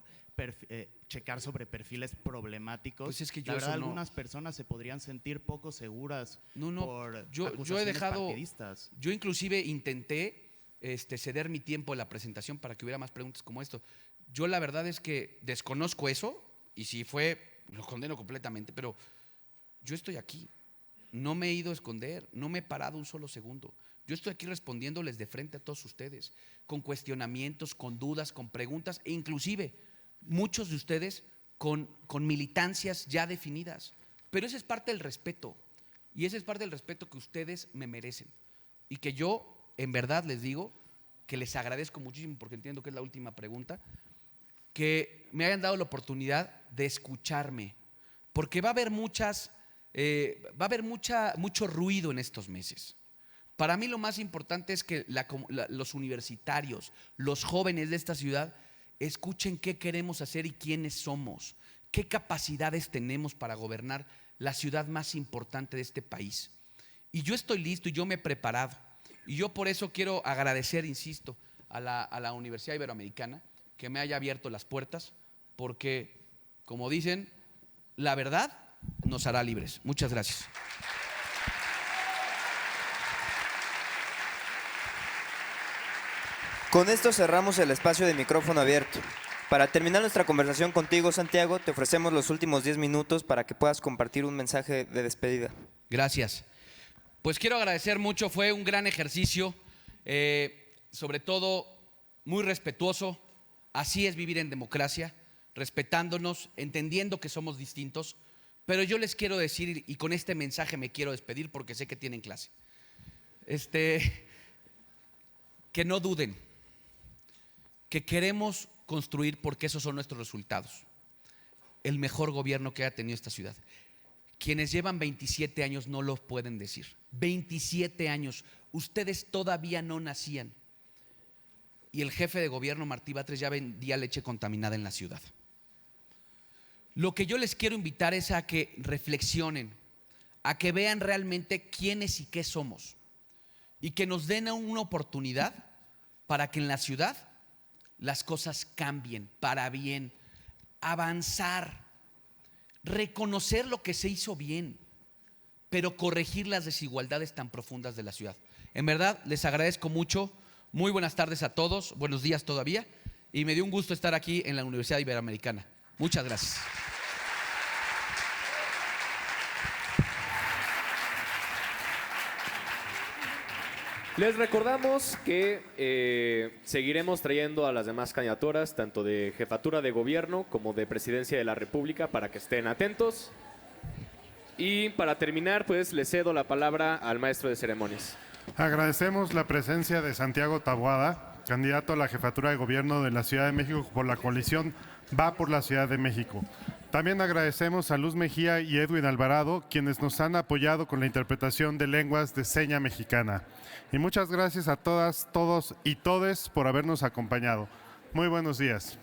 checar sobre perfiles problemáticos. Pues es que yo la verdad, eso no. algunas personas se podrían sentir poco seguras por yo he acusaciones dejado, partidistas. yo inclusive intenté ceder mi tiempo en la presentación para que hubiera más preguntas como esto. Yo la verdad es que desconozco eso y si fue, lo condeno completamente, pero yo estoy aquí, no me he ido a esconder, no me he parado un solo segundo. Yo estoy aquí respondiéndoles de frente a todos ustedes, con cuestionamientos, con dudas, con preguntas e inclusive muchos de ustedes con militancias ya definidas. Pero ese es parte del respeto y ese es parte del respeto que ustedes me merecen y que yo en verdad les digo que les agradezco muchísimo porque entiendo que es la última pregunta, que me hayan dado la oportunidad de escucharme, porque va a haber mucho ruido en estos meses. Para mí lo más importante es que los universitarios, los jóvenes de esta ciudad, escuchen qué queremos hacer y quiénes somos, qué capacidades tenemos para gobernar la ciudad más importante de este país. Y yo estoy listo y yo me he preparado. Y yo por eso quiero agradecer, insisto, a la Universidad Iberoamericana, que me haya abierto las puertas, porque, como dicen, la verdad nos hará libres. Muchas gracias. Con esto cerramos el espacio de micrófono abierto. Para terminar nuestra conversación contigo, Santiago, te ofrecemos los últimos 10 minutos para que puedas compartir un mensaje de despedida. Gracias. Pues quiero agradecer mucho, fue un gran ejercicio, sobre todo muy respetuoso. Así es vivir en democracia, respetándonos, entendiendo que somos distintos. Pero yo les quiero decir, y con este mensaje me quiero despedir porque sé que tienen clase, que no duden, que queremos construir, porque esos son nuestros resultados, el mejor gobierno que haya tenido esta ciudad. Quienes llevan 27 años no lo pueden decir. 27 años, ustedes todavía no nacían. Y el jefe de gobierno, Martí Batres, ya vendía leche contaminada en la ciudad. Lo que yo les quiero invitar es a que reflexionen, a que vean realmente quiénes y qué somos, y que nos den una oportunidad para que en la ciudad las cosas cambien para bien, avanzar, reconocer lo que se hizo bien, pero corregir las desigualdades tan profundas de la ciudad. En verdad, les agradezco mucho. Muy buenas tardes a todos, buenos días todavía, y me dio un gusto estar aquí en la Universidad Iberoamericana. Muchas gracias. Les recordamos que seguiremos trayendo a las demás candidaturas, tanto de jefatura de gobierno como de presidencia de la República, para que estén atentos. Y para terminar, pues le cedo la palabra al maestro de ceremonias. Agradecemos la presencia de Santiago Taboada, candidato a la jefatura de gobierno de la Ciudad de México por la coalición Va por la Ciudad de México. También agradecemos a Luz Mejía y Edwin Alvarado, quienes nos han apoyado con la interpretación de lenguas de seña mexicana. Y muchas gracias a todas, todos y todes por habernos acompañado. Muy buenos días.